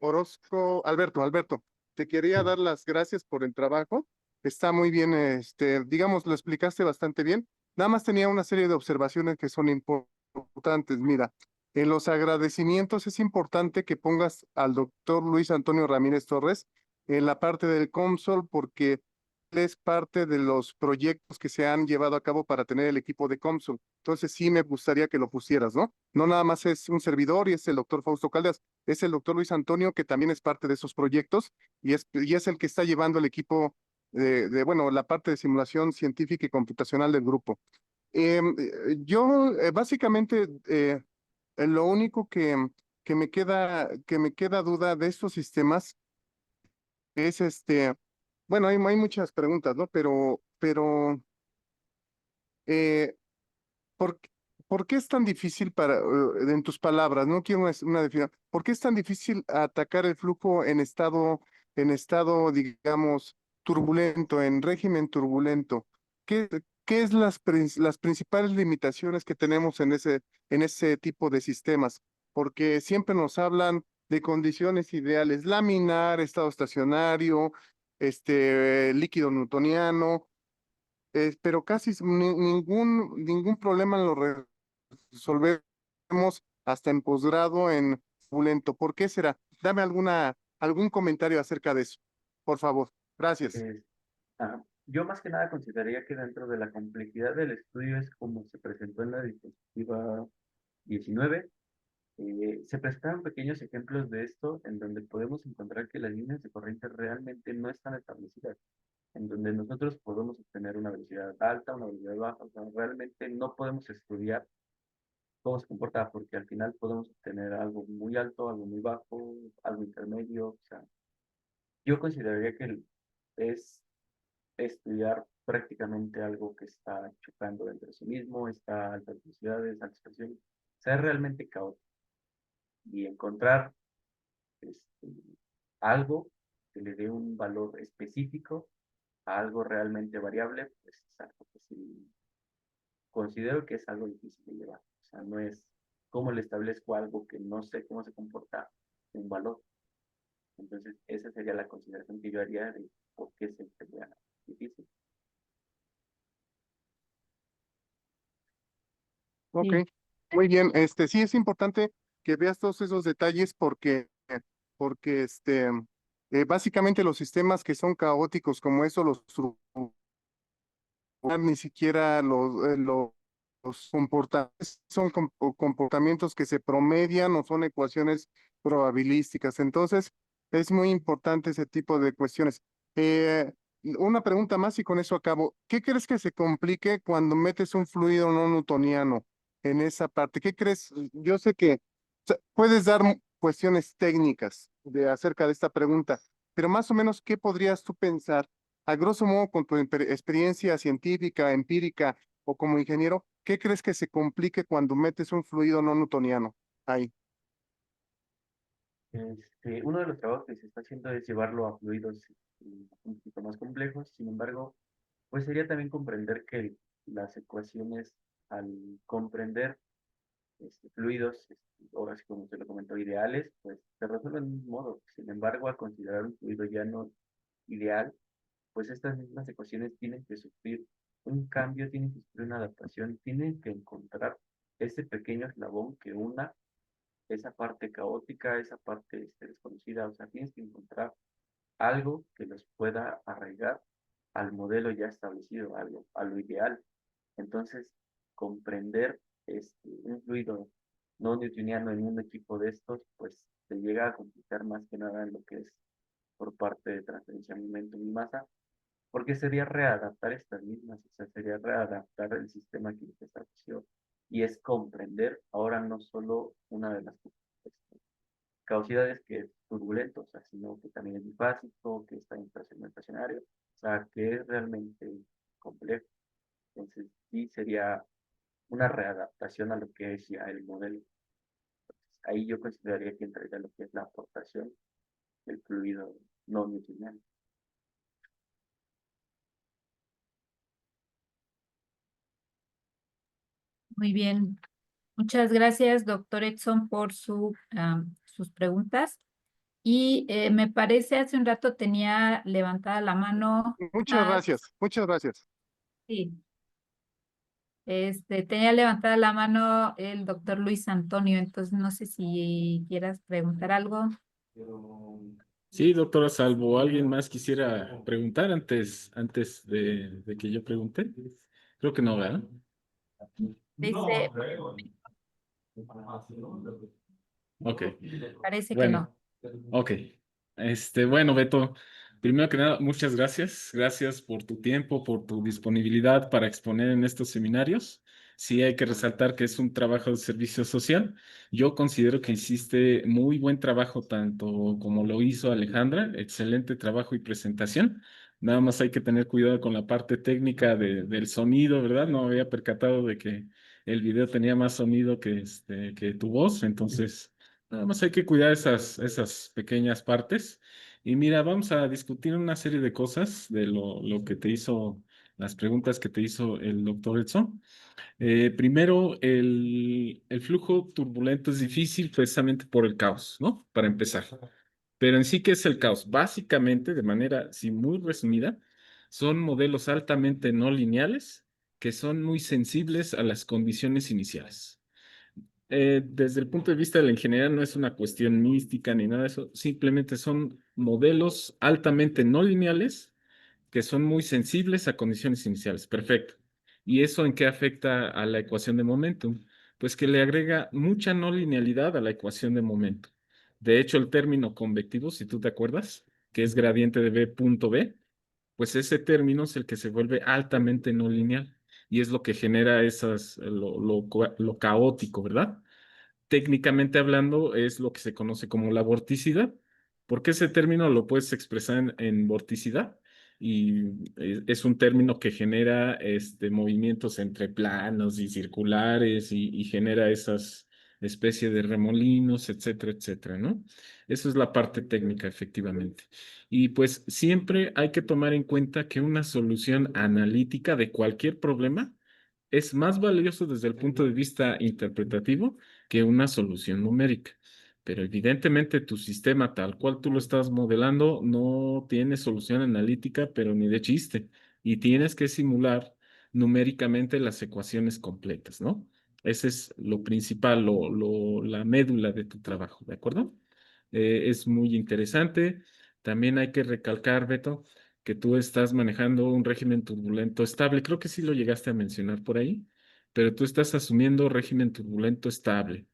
Orozco, Alberto, te quería dar las gracias por el trabajo. Está muy bien, digamos, lo explicaste bastante bien. Nada más tenía una serie de observaciones que son importantes. Mira, en los agradecimientos es importante que pongas al doctor Luis Antonio Ramírez Torres en la parte del COMSOL porque él es parte de los proyectos que se han llevado a cabo para tener el equipo de COMSOL. Entonces sí me gustaría que lo pusieras, ¿no? No nada más es un servidor y es el doctor Fausto Caldas, es el doctor Luis Antonio que también es parte de esos proyectos y es el que está llevando el equipo bueno, la parte de simulación científica y computacional del grupo. Yo básicamente lo único que me queda duda de estos sistemas es bueno, hay muchas preguntas, ¿no? Eh, ¿Por, por qué es tan difícil en tus palabras, no quiero una definición, ¿por qué es tan difícil atacar el flujo en estado, digamos, turbulento, en régimen turbulento? ¿Qué es las principales limitaciones que tenemos en ese tipo de sistemas? Porque siempre nos hablan de condiciones ideales, laminar, estado estacionario, líquido newtoniano, pero casi ningún problema lo resolvemos hasta en posgrado en Bulento. ¿Por qué será? Dame algún comentario acerca de eso, por favor. Gracias. Eh, yo más que nada consideraría que dentro de la complejidad del estudio es como se presentó en la diapositiva 19. Se presentaron pequeños ejemplos de esto en donde podemos encontrar que las líneas de corriente realmente no están establecidas, en donde nosotros podemos obtener una velocidad alta, una velocidad baja, o sea, realmente no podemos estudiar cómo se comporta porque al final podemos obtener algo muy alto, algo muy bajo, algo intermedio, o sea, yo consideraría que es estudiar prácticamente algo que está chocando dentro de sí mismo, está a altas velocidades, altas presiones, o sea, es realmente caótico y encontrar este, algo que le dé un valor específico a algo realmente variable, pues es algo que sí considero que es algo difícil de llevar. O sea, no es cómo le establezco algo que no sé cómo se comporta un valor. Entonces, esa sería la consideración que yo haría de por qué sería difícil. Ok, Sí. muy bien. Sí es importante que veas todos esos detalles porque básicamente los sistemas que son caóticos como eso, ni siquiera los comportamientos son comportamientos que se promedian o son ecuaciones probabilísticas. Entonces, es muy importante ese tipo de cuestiones. Eh, una pregunta más y con eso acabo. ¿Qué crees que se complique cuando metes un fluido no newtoniano en esa parte? ¿Qué crees? Yo sé que puedes dar cuestiones técnicas acerca de esta pregunta, pero más o menos, ¿qué podrías tú pensar? A grosso modo, con tu experiencia científica, empírica o como ingeniero, ¿qué crees que se complique cuando metes un fluido no newtoniano ahí? Uno de los trabajos que se está haciendo es llevarlo a fluidos un poquito más complejos. Sin embargo, pues sería también comprender que las ecuaciones, al comprender fluidos, ahora sí como usted lo comentó, ideales, pues se resuelven de un modo. Sin embargo, al considerar un fluido ya no ideal, pues estas mismas ecuaciones tienen que sufrir un cambio, tienen que sufrir una adaptación, tienen que encontrar ese pequeño eslabón que una esa parte caótica, esa parte desconocida, o sea, tienes que encontrar algo que los pueda arraigar al modelo ya establecido, a lo ideal. Entonces, comprender un fluido no newtoniano en un equipo de estos, pues se llega a complicar más que nada en lo que es por parte de transferencia de momentum y masa, porque sería readaptar estas mismas, o sea, sería readaptar el sistema que se estableció y es comprender ahora no solo una de las causidades que es turbulento, o sea, sino que también es bifásico, que está inflacionario, o sea, que es realmente complejo. Entonces, sí sería una readaptación a lo que es ya el modelo. Ahí yo consideraría que entraría lo que es la aportación del fluido no newtoniano. Muy bien. Muchas gracias, doctor Edson, por sus preguntas. Y me parece hace un rato tenía levantada la mano. Muchas gracias, muchas gracias. Sí, tenía levantada la mano el doctor Luis Antonio, entonces no sé si quieras preguntar algo. Sí, doctora, salvo alguien más quisiera preguntar antes de que yo pregunte. Creo que no, ¿verdad? Dice, Ok, parece que bueno, no. ok. Bueno, Beto, primero que nada, muchas gracias. Gracias por tu tiempo, por tu disponibilidad para exponer en estos seminarios. Sí, hay que resaltar que es un trabajo de servicio social. Yo considero que hiciste muy buen trabajo, tanto como lo hizo Alejandra. Excelente trabajo y presentación. Nada más hay que tener cuidado con la parte técnica del sonido, ¿verdad? No me había percatado de que el video tenía más sonido que tu voz, entonces nada más hay que cuidar esas pequeñas partes. Y mira, vamos a discutir una serie de cosas de lo que te hizo, las preguntas que te hizo el doctor Edson. Primero, el flujo turbulento es difícil precisamente por el caos, ¿no? Para empezar. Pero en sí, ¿qué es el caos? Básicamente, de manera, sí, muy resumida, son modelos altamente no lineales que son muy sensibles a las condiciones iniciales. Desde el punto de vista de la ingeniería no es una cuestión mística ni nada de eso, simplemente son modelos altamente no lineales que son muy sensibles a condiciones iniciales. Perfecto. ¿Y eso en qué afecta a la ecuación de momentum? Pues que le agrega mucha no linealidad a la ecuación de momentum. De hecho, el término convectivo, si tú te acuerdas, que es gradiente de B punto B, pues ese término es el que se vuelve altamente no lineal y es lo que genera lo caótico, ¿verdad? Técnicamente hablando, es lo que se conoce como la vorticidad, porque ese término lo puedes expresar en vorticidad y es un término que genera movimientos entre planos y circulares y genera esas especies de remolinos, etcétera, etcétera, ¿no? Eso es la parte técnica, efectivamente. Y pues siempre hay que tomar en cuenta que una solución analítica de cualquier problema es más valioso desde el punto de vista interpretativo que una solución numérica. Pero evidentemente tu sistema tal cual tú lo estás modelando no tiene solución analítica, pero ni de chiste. Y tienes que simular numéricamente las ecuaciones completas, ¿no? Ese es lo principal, la médula de tu trabajo, ¿de acuerdo? Es muy interesante. También hay que recalcar, Beto, que tú estás manejando un régimen turbulento estable. Creo que sí lo llegaste a mencionar por ahí, pero tú estás asumiendo régimen turbulento estable.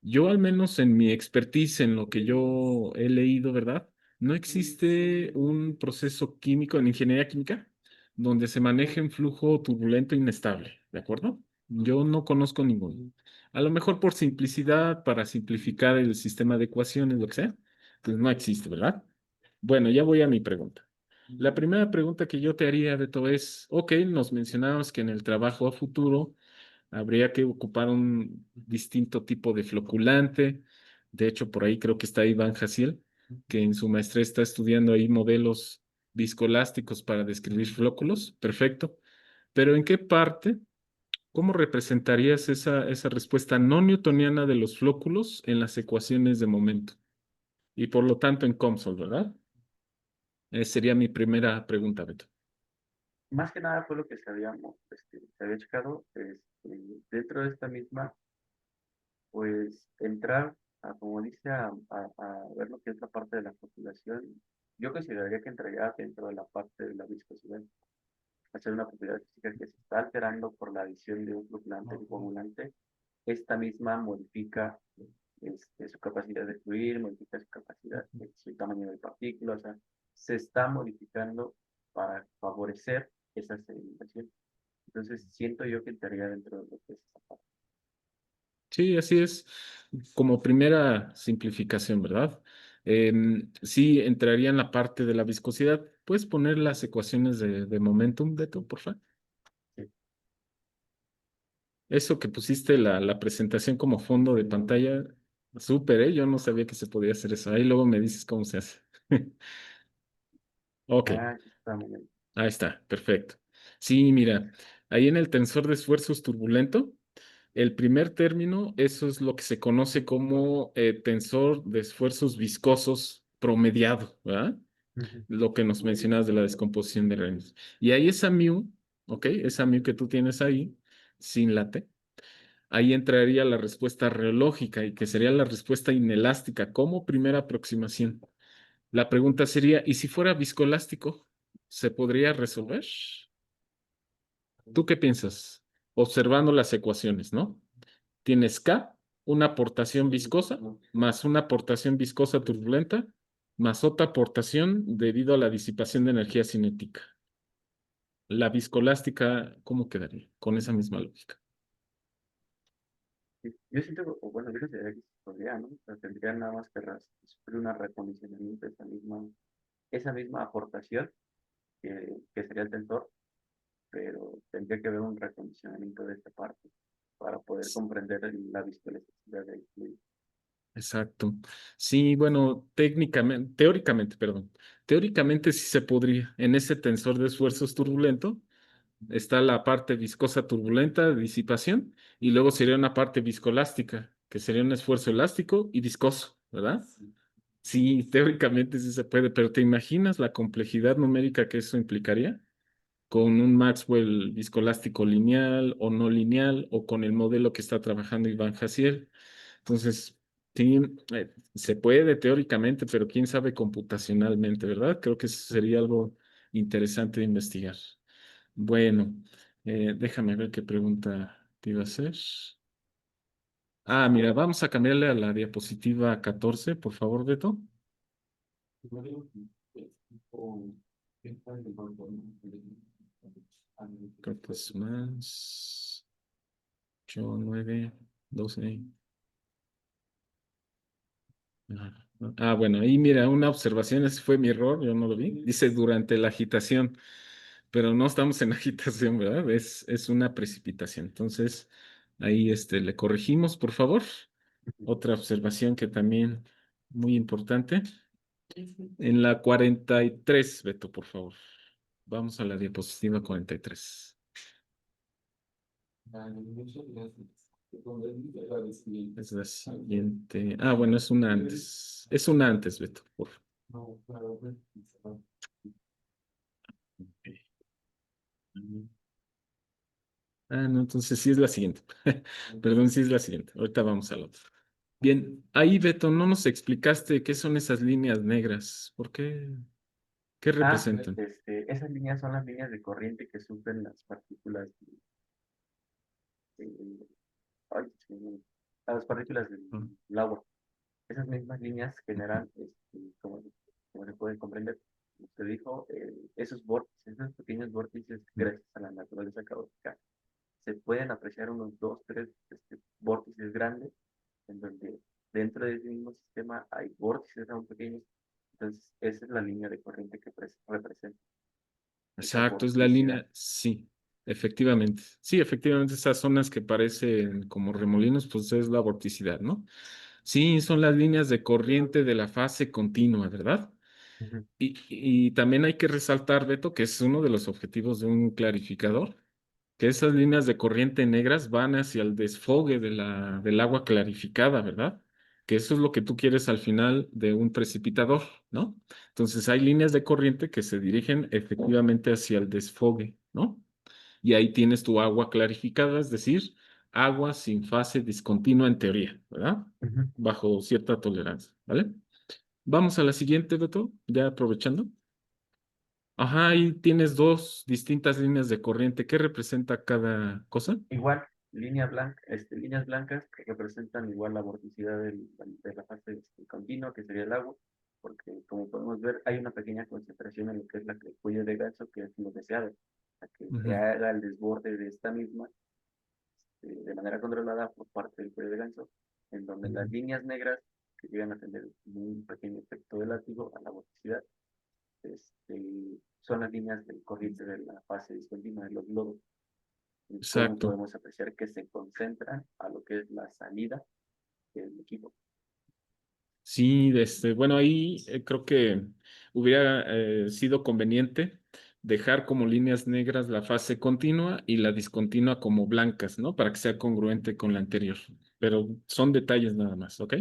Yo, al menos en mi expertise, en lo que yo he leído, ¿verdad? No existe un proceso químico en ingeniería química donde se maneje un flujo turbulento inestable, ¿de acuerdo? Yo no conozco ninguno. A lo mejor por simplicidad, para simplificar el sistema de ecuaciones, lo que sea, pues no existe, ¿verdad? Bueno, ya voy a mi pregunta. La primera pregunta que yo te haría, Beto, es, ok, nos mencionabas que en el trabajo a futuro habría que ocupar un distinto tipo de floculante. De hecho, por ahí creo que está Iván Jaciel, que en su maestría está estudiando ahí modelos viscoelásticos para describir flóculos. Perfecto. Pero ¿en qué parte ¿Cómo representarías esa respuesta no newtoniana de los flóculos en las ecuaciones de momento? Y por lo tanto en COMSOL, ¿verdad? Sería mi primera pregunta, Beto. Más que nada fue lo que se había checado, dentro de esta misma, pues entrar a, como dice, a ver lo que es la parte de la populación. Yo consideraría que entraría dentro de la parte de la viscosidad, hacer una propiedad física que se está alterando por la adición de un flocculante y coagulante. Esta misma modifica su capacidad de fluir, modifica su capacidad, su tamaño de partículas, o sea, se está modificando para favorecer esa sedimentación. Entonces, siento yo que entraría dentro de lo que es esa parte. Sí, así es. Como primera simplificación, ¿verdad? Sí, entraría en la parte de la viscosidad. ¿Puedes poner las ecuaciones de momentum, Beto, por favor? Sí. Eso que pusiste la presentación como fondo de pantalla, súper, ¿eh? Yo no sabía que se podía hacer eso. Ahí luego me dices cómo se hace. Ok, Ah, está muy bien. ahí está, perfecto. Sí, mira, ahí en el tensor de esfuerzos turbulento, el primer término, eso es lo que se conoce como tensor de esfuerzos viscosos promediado, ¿verdad? Ujú. Lo que nos mencionas de la descomposición de Reynolds. Y ahí esa mu, ¿ok? Esa mu que tú tienes ahí, sin la T, ahí entraría la respuesta reológica y que sería la respuesta inelástica como primera aproximación. La pregunta sería, ¿y si fuera viscoelástico? ¿Se podría resolver? ¿Tú qué piensas? Observando las ecuaciones, ¿no? Tienes K, una aportación viscosa, más una aportación viscosa turbulenta, más otra aportación debido a la disipación de energía cinética. La viscoelástica, ¿cómo quedaría? Con esa misma lógica. Sí, yo siento, o bueno, yo consideraría que se podría, ¿no? O sea, tendría nada más que sufrir un recondicionamiento de esa misma aportación que sería el tensor, pero tendría que haber un recondicionamiento de esta parte para poder comprender la viscoelasticidad del fluido. Exacto. Sí, bueno, técnicamente, teóricamente, perdón. Teóricamente sí se podría. En ese tensor de esfuerzos turbulento está la parte viscosa turbulenta de disipación y luego sería una parte viscoelástica, que sería un esfuerzo elástico y viscoso, ¿verdad? Sí, teóricamente sí se puede, pero ¿te imaginas la complejidad numérica que eso implicaría? Con un Maxwell viscoelástico lineal o no lineal o con el modelo que está trabajando Iván Jassier. Entonces, sí, se puede teóricamente, pero quién sabe computacionalmente, ¿verdad? Creo que eso sería algo interesante de investigar. Bueno, déjame ver qué pregunta te iba a hacer. Ah, mira, vamos a cambiarle a la diapositiva 14, por favor, Beto. Creo que es más 8, 9, 12. Bueno, ahí mira, una observación, ese fue mi error, yo no lo vi. Dice durante la agitación, pero no estamos en agitación, ¿verdad? Es una precipitación. Entonces, ahí le corregimos, por favor. Otra observación que también muy importante. En la 43, Beto, por favor. Vamos a la diapositiva 43. Es la siguiente. Bueno, es una antes. Es una antes, Beto, por favor. No, entonces sí es la siguiente. Perdón, sí es la siguiente. Ahorita vamos a la otra. Bien, ahí, Beto, no nos explicaste qué son esas líneas negras. ¿Por qué? ¿Qué representan? Esas líneas son las líneas de corriente que sufren las partículas ay, sí, las partículas Ah, del agua. Esas mismas líneas generan, como se puede comprender, como usted dijo, esos vórtices, esos pequeños vórtices, gracias a la naturaleza caótica, se pueden apreciar unos dos, tres vórtices grandes, en donde dentro de ese mismo sistema hay vórtices aún pequeños. Entonces, esa es la línea de corriente que representa esa Exacto, es la vorticidad. línea. Sí, efectivamente. Sí, efectivamente, esas zonas que parecen como remolinos, pues es la vorticidad, ¿no? Sí, son las líneas de corriente de la fase continua, ¿verdad? Ujú. Y también hay que resaltar, Beto, que es uno de los objetivos de un clarificador, que esas líneas de corriente negras van hacia el desfogue del agua clarificada, ¿verdad? Que eso es lo que tú quieres al final de un precipitador, ¿no? Entonces hay líneas de corriente que se dirigen efectivamente hacia el desfogue, ¿no? Y ahí tienes tu agua clarificada, es decir, agua sin fase discontinua en teoría, ¿verdad? Ujú. Bajo cierta tolerancia, ¿vale? Vamos a la siguiente, Beto, ya aprovechando. Ajá, ahí tienes dos distintas líneas de corriente. ¿Qué representa cada cosa? Igual, líneas blancas que representan igual la vorticidad de la fase continua, que sería el agua, porque como podemos ver, hay una pequeña concentración en lo que es el cuello de ganso, que es lo deseado, a que se Ujú, haga el desborde de esta misma de manera controlada por parte del cuello de ganso, en donde las ujú. líneas negras, que llegan a tener un pequeño efecto de látigo a la vorticidad, son las líneas de corriente de la fase discontinua de los globos, y cómo Exacto. podemos apreciar que se concentran a lo que es la salida del equipo. Sí, bueno, ahí creo que hubiera sido conveniente dejar como líneas negras la fase continua y la discontinua como blancas, ¿no? Para que sea congruente con la anterior. Pero son detalles nada más, ¿ok?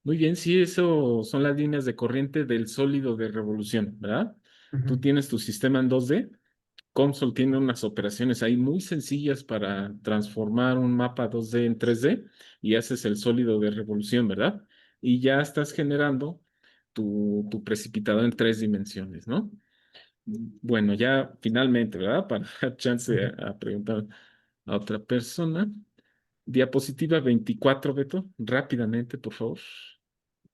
Muy bien, sí, eso son las líneas de corriente del sólido de revolución, ¿verdad? Tú Ujú. tienes tu sistema en 2D. Consol tiene unas operaciones ahí muy sencillas para transformar un mapa 2D en 3D y haces el sólido de revolución, ¿verdad? Y ya estás generando tu precipitado en 3 dimensiones, ¿no? Bueno, ya finalmente, ¿verdad? Para dar chance Ujú. a preguntar a otra persona. Diapositiva 24, Beto, rápidamente, por favor.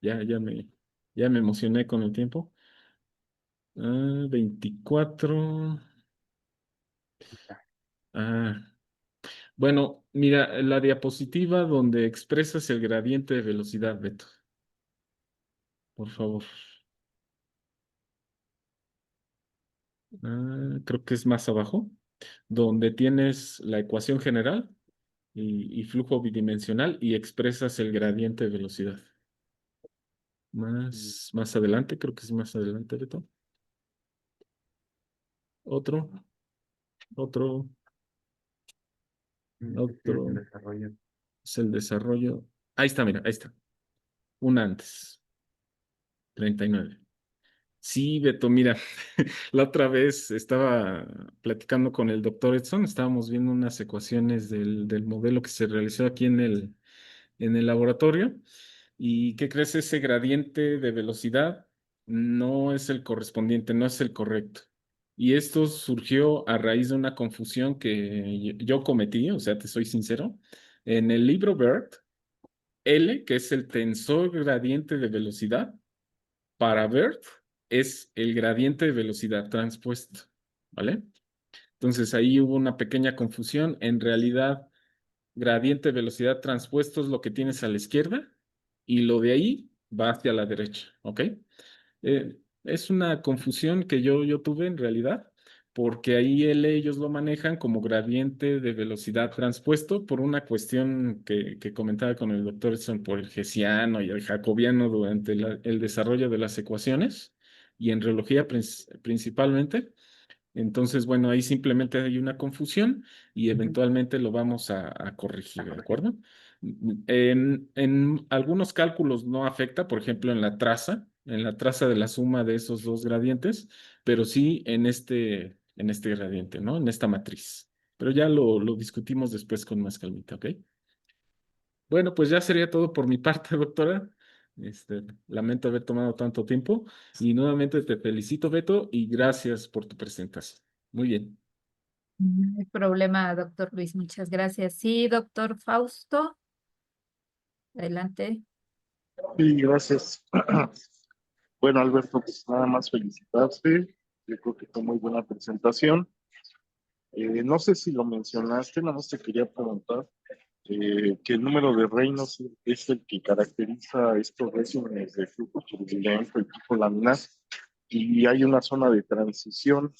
Ya, ya me emocioné con el tiempo. 24. Ah, bueno, mira, la diapositiva donde expresas el gradiente de velocidad, Beto, por favor. Creo que es más abajo, donde tienes la ecuación general y flujo bidimensional y expresas el gradiente de velocidad. Más adelante, creo que es más adelante, Beto. Otro, otro, Sí, es el otro. desarrollo. Es el desarrollo. Ahí está, mira, ahí está. Un antes, 39. Sí, Beto, mira, la otra vez estaba platicando con el doctor Edson, estábamos viendo unas ecuaciones del modelo que se realizó aquí en el laboratorio. ¿Y qué crees? Ese gradiente de velocidad no es el correspondiente, no es el correcto. Y esto surgió a raíz de una confusión que yo cometí, o sea, te soy sincero. En el libro BERT, L, que es el tensor gradiente de velocidad, para BERT es el gradiente de velocidad transpuesto, ¿vale? Entonces ahí hubo una pequeña confusión. En realidad, gradiente de velocidad transpuesto es lo que tienes a la izquierda y lo de ahí va hacia la derecha, ¿ok? Es una confusión que yo tuve en realidad, porque ahí ellos lo manejan como gradiente de velocidad transpuesto por una cuestión que comentaba con el doctor Edson por el hessiano y el jacobiano durante el desarrollo de las ecuaciones y en reología principalmente. Entonces, bueno, ahí simplemente hay una confusión y Ujú. eventualmente lo vamos a corregir, ¿de acuerdo? En algunos cálculos no afecta, por ejemplo, en la traza de la suma de esos dos gradientes, pero sí en este gradiente, ¿no? En esta matriz. Pero ya lo discutimos después con más calmita, ¿ok? Bueno, pues ya sería todo por mi parte, doctora. Lamento haber tomado tanto tiempo y nuevamente te felicito, Beto, y gracias por tu presentación. Muy bien. No hay problema, doctor Luis, muchas gracias. Sí, doctor Fausto, adelante. Sí, gracias. Bueno, Alberto, pues nada más felicitarte. Yo creo que fue muy buena presentación. No sé si lo mencionaste, nada más te quería preguntar que el número de reinos es el que caracteriza estos regímenes de flujo turbulento y tipo laminar, y hay una zona de transición.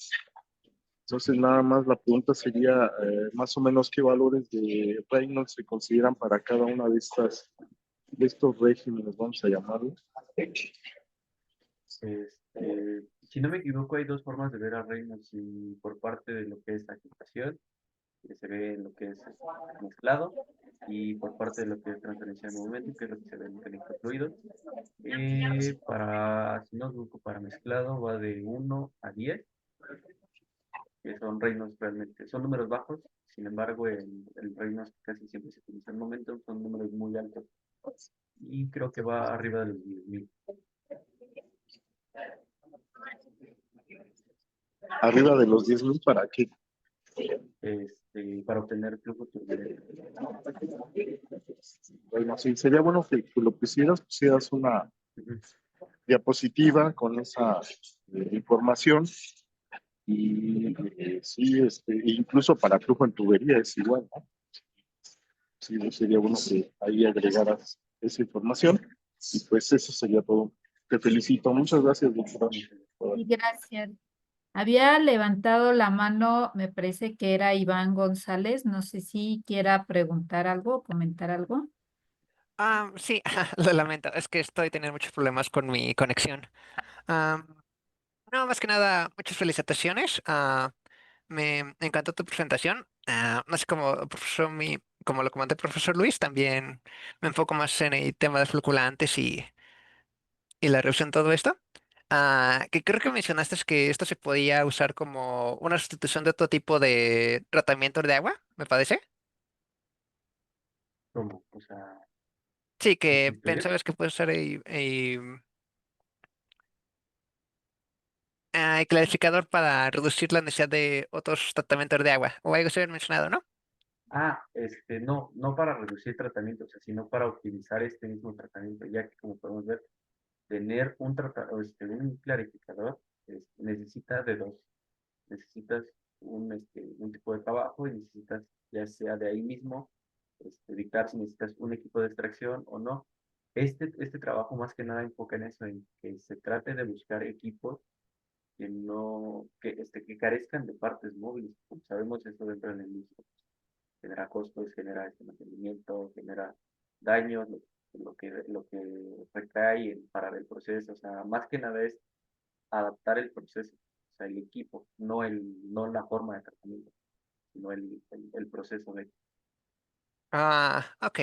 Entonces, nada más la pregunta sería más o menos qué valores de Reynolds se consideran para cada una de estos regímenes, vamos a llamarlo. Si no me equivoco, hay dos formas de ver a Reynolds, y por parte de lo que es agitación que se ve en lo que es mezclado, y por parte de lo que es transferencia de movimiento, que es lo que se ve en electrofluidos. Si no grupo para mezclado, va de 1 a 10, que son reinos realmente, son números bajos. Sin embargo, el reinos que casi siempre se utiliza en momento son números muy altos, y creo que va arriba de los 10.000. Arriba de los 10,000, ¿para qué? Para obtener flujo turbulento. Bueno, sí, sería bueno que lo pusieras una Ujú. diapositiva con esa información y sí, incluso para flujo en tubería es igual, ¿no? Sí, sería bueno que ahí agregaras esa información y pues eso sería todo. Te felicito. Muchas gracias, doctora. Y gracias. Había levantado la mano, me parece que era Iván González. No sé si quiera preguntar algo o comentar algo. Sí, lo lamento, es que estoy teniendo muchos problemas con mi conexión. Am, no, más que nada, muchas felicitaciones. Me encantó tu presentación. No sé cómo, como lo comenté el profesor Luis, también me enfoco más en el tema de fluculantes y la reducción de todo esto. Que creo que mencionaste es que esto se podía usar como una sustitución de otro tipo de tratamiento de agua, me parece. ¿Cómo? O sea, Sí, que sustituir. pensabas que puede usar clarificador para reducir la necesidad de otros tratamientos de agua, o algo se había mencionado, ¿no? No, no para reducir tratamiento, o sea, sino para optimizar este mismo tratamiento, ya que como podemos ver, tener un clarificador necesita de dos. Necesitas un tipo de trabajo, y necesitas, ya sea de ahí mismo, dictar si necesitas un equipo de extracción o no. Este trabajo más que nada enfoca en eso, en que se trate de buscar equipos que no, que carezcan de partes móviles. Como sabemos, esto dentro del industria genera costos, genera mantenimiento, genera daños, lo que recae en parar el proceso. O sea, más que nada es adaptar el proceso, o sea, el equipo, no la forma de tratamiento, sino el proceso de. Ok.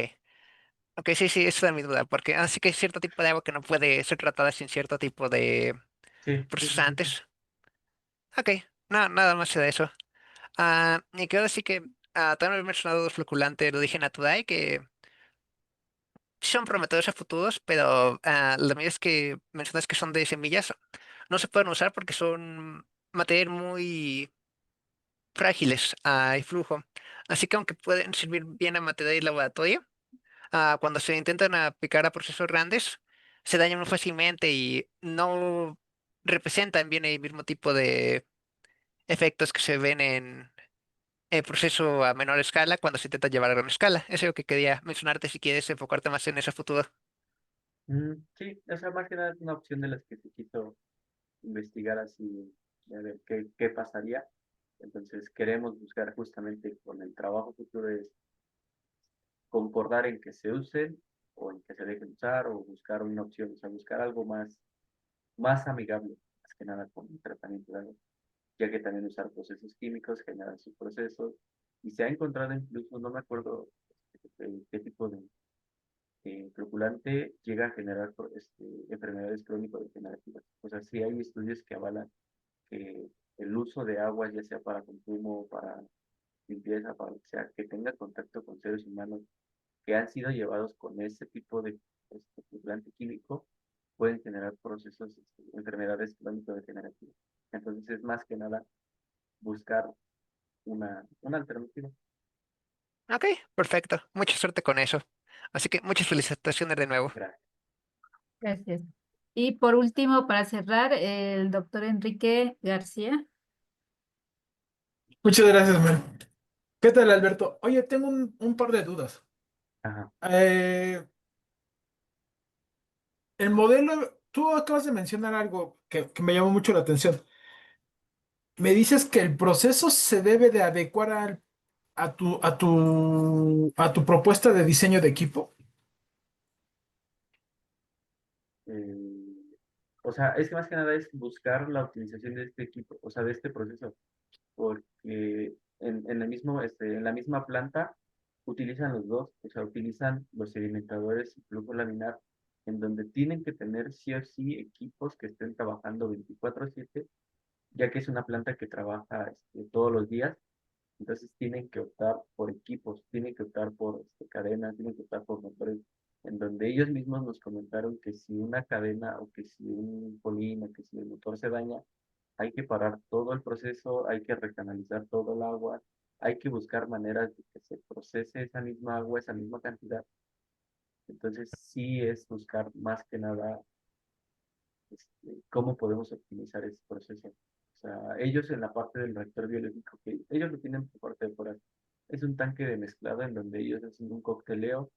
Ok, sí, sí, esa es mi duda, porque así que hay cierto tipo de agua que no puede ser tratada sin cierto tipo de Sí, sí, sí, sí, sí. procesantes. Ok, no, nada más de eso. Y creo así que también he mencionado los floculantes de origen natural que sí son prometedores a futuros, pero la medida es que mencionas que son de semillas, no se pueden usar porque son material muy frágiles al flujo. Así que aunque pueden servir bien a material de laboratorio, cuando se intentan aplicar a procesos grandes, se dañan muy fácilmente y no representan bien el mismo tipo de efectos que se ven en el proceso a menor escala cuando se intenta llevar a gran escala. Eso es lo que quería mencionarte si quieres enfocarte más en ese futuro. Sí, o sea, más que nada es una opción de las que se quiso investigar así, a ver qué pasaría. Entonces, queremos buscar justamente con el trabajo futuro es concordar en que se usen o en que se dejen usar, o buscar una opción, o sea, buscar algo más amigable, más que nada con el tratamiento de agua, ya que también usar procesos químicos generan sus procesos, y se ha encontrado incluso, no me acuerdo qué tipo de floculante llega a generar enfermedades crónico-degenerativas. O sea, sí hay estudios que avalan que el uso de agua, ya sea para consumo, para limpieza, para lo que sea, que tenga contacto con seres humanos que han sido llevados con ese tipo de flocculante químico, pueden generar procesos, enfermedades crónico-degenerativas. Entonces es más que nada buscar una alternativa. Ok, perfecto. Mucha suerte con eso. Así que muchas felicitaciones de nuevo. Gracias. Gracias. Y por último, para cerrar, el doctor Enrique García. Muchas gracias, Mel. ¿Qué tal, Alberto? Oye, tengo un par de dudas. Ajá. Eh, el modelo, tú acabas de mencionar algo que me llamó mucho la atención. Me dices que el proceso se debe de adecuar a tu propuesta de diseño de equipo. Eh, o sea, es que más que nada es buscar la optimización de este equipo, o sea, de este proceso, porque en el mismo, en la misma planta utilizan los dos, o sea, utilizan los sedimentadores y flujo laminar, en donde tienen que tener sí o sí equipos que estén trabajando 24/7, ya que es una planta que trabaja todos los días. Entonces tienen que optar por equipos, tienen que optar por cadenas, tienen que optar por motores, en donde ellos mismos nos comentaron que si una cadena o que si un polín o que si el motor se daña, hay que parar todo el proceso, hay que recanalizar todo el agua, hay que buscar maneras de que se procese esa misma agua, esa misma cantidad. Entonces sí es buscar más que nada cómo podemos optimizar ese proceso. O sea, ellos en la parte del reactor biológico, que ellos lo tienen por parte de fuera, es un tanque de mezclado en donde ellos hacen un cocteleo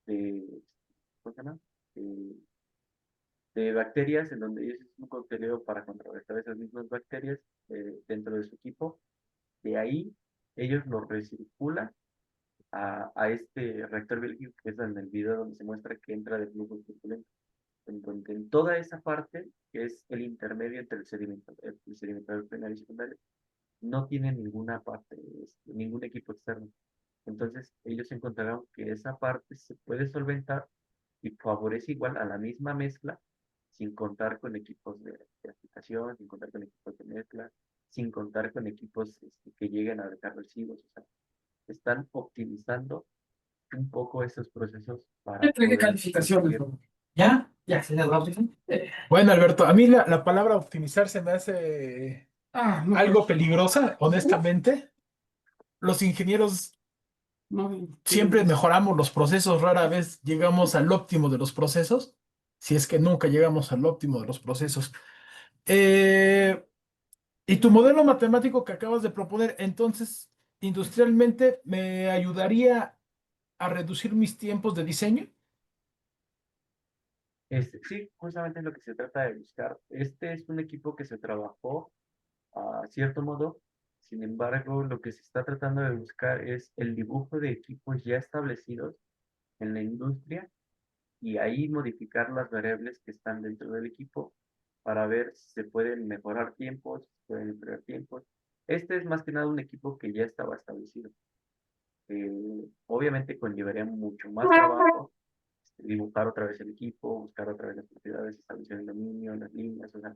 de, ¿cómo se llama? De, de bacterias, en donde ellos hacen un cocteleo para contrarrestar esas mismas bacterias dentro de su equipo. De ahí, ellos lo recirculan a este reactor biológico, que es en el video donde se muestra que entra de flujo circulante, en donde en toda esa parte, que es el intermedio entre el sedimentador primario y secundario, no tiene ninguna parte, ningún equipo externo. Entonces, ellos encontraron que esa parte se puede solventar y favorece igual a la misma mezcla, sin contar con equipos de aplicación, sin contar con equipos de mezcla, sin contar con equipos que lleguen a dejar residuos. O sea, están optimizando un poco esos procesos para Entregué poder calificaciones, conseguir. ¿no? ¿Ya? Ya, señor Robinson. Bueno, Alberto, a mí la palabra optimizar se me hace algo peligrosa, honestamente. Los ingenieros siempre mejoramos los procesos, rara vez llegamos al óptimo de los procesos, si es que nunca llegamos al óptimo de los procesos. Eh, y tu modelo matemático que acabas de proponer, entonces, industrialmente, ¿me ayudaría a reducir mis tiempos de diseño? Sí, justamente es lo que se trata de buscar. Este es un equipo que se trabajó a cierto modo. Sin embargo, lo que se está tratando de buscar es el dibujo de equipos ya establecidos en la industria y ahí modificar las variables que están dentro del equipo para ver si se pueden mejorar tiempos, si se pueden empeorar tiempos. Este es más que nada un equipo que ya estaba establecido. Obviamente conllevaría mucho más trabajo dibujar otra vez el equipo, buscar otra vez las propiedades, establecer el dominio, las líneas, o sea,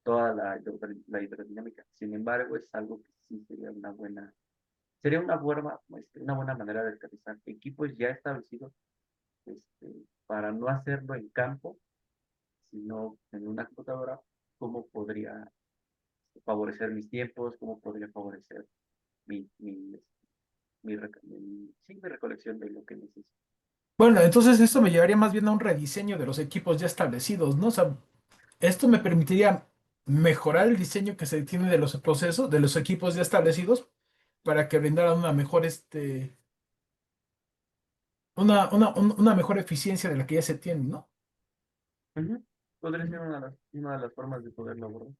toda la hidrodinámica. Sin embargo, es algo que sí sería una buena manera de realizar equipos ya establecidos, para no hacerlo en campo, sino en una computadora, cómo podría favorecer mis tiempos, cómo podría favorecer mi, mi, mi recolección de lo que necesito. Bueno, entonces esto me llevaría más bien a un rediseño de los equipos ya establecidos, ¿no? O sea, esto me permitiría mejorar el diseño que se tiene de los procesos, de los equipos ya establecidos, para que brindaran una mejor, una mejor eficiencia de la que ya se tiene, ¿no? Ujú. Podría ser una de las formas de poderlo abordar.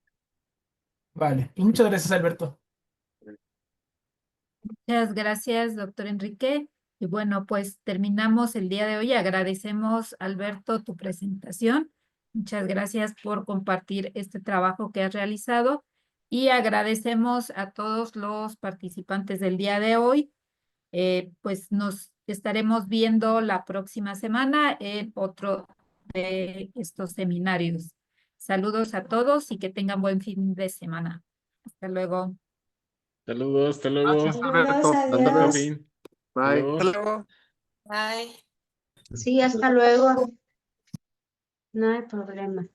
Vale, pues muchas gracias, Alberto. Muchas gracias, doctor Enrique. Y bueno, pues terminamos el día de hoy. Agradecemos, Alberto, tu presentación. Muchas gracias por compartir este trabajo que has realizado y agradecemos a todos los participantes del día de hoy. Pues nos estaremos viendo la próxima semana en otro de estos seminarios. Saludos a todos y que tengan buen fin de semana. Hasta luego. Saludos, hasta Gracias, luego. Alberto. Hasta Adiós. fin. Hasta Bye. luego. Hasta luego. Bye. Sí, hasta luego. No hay problema.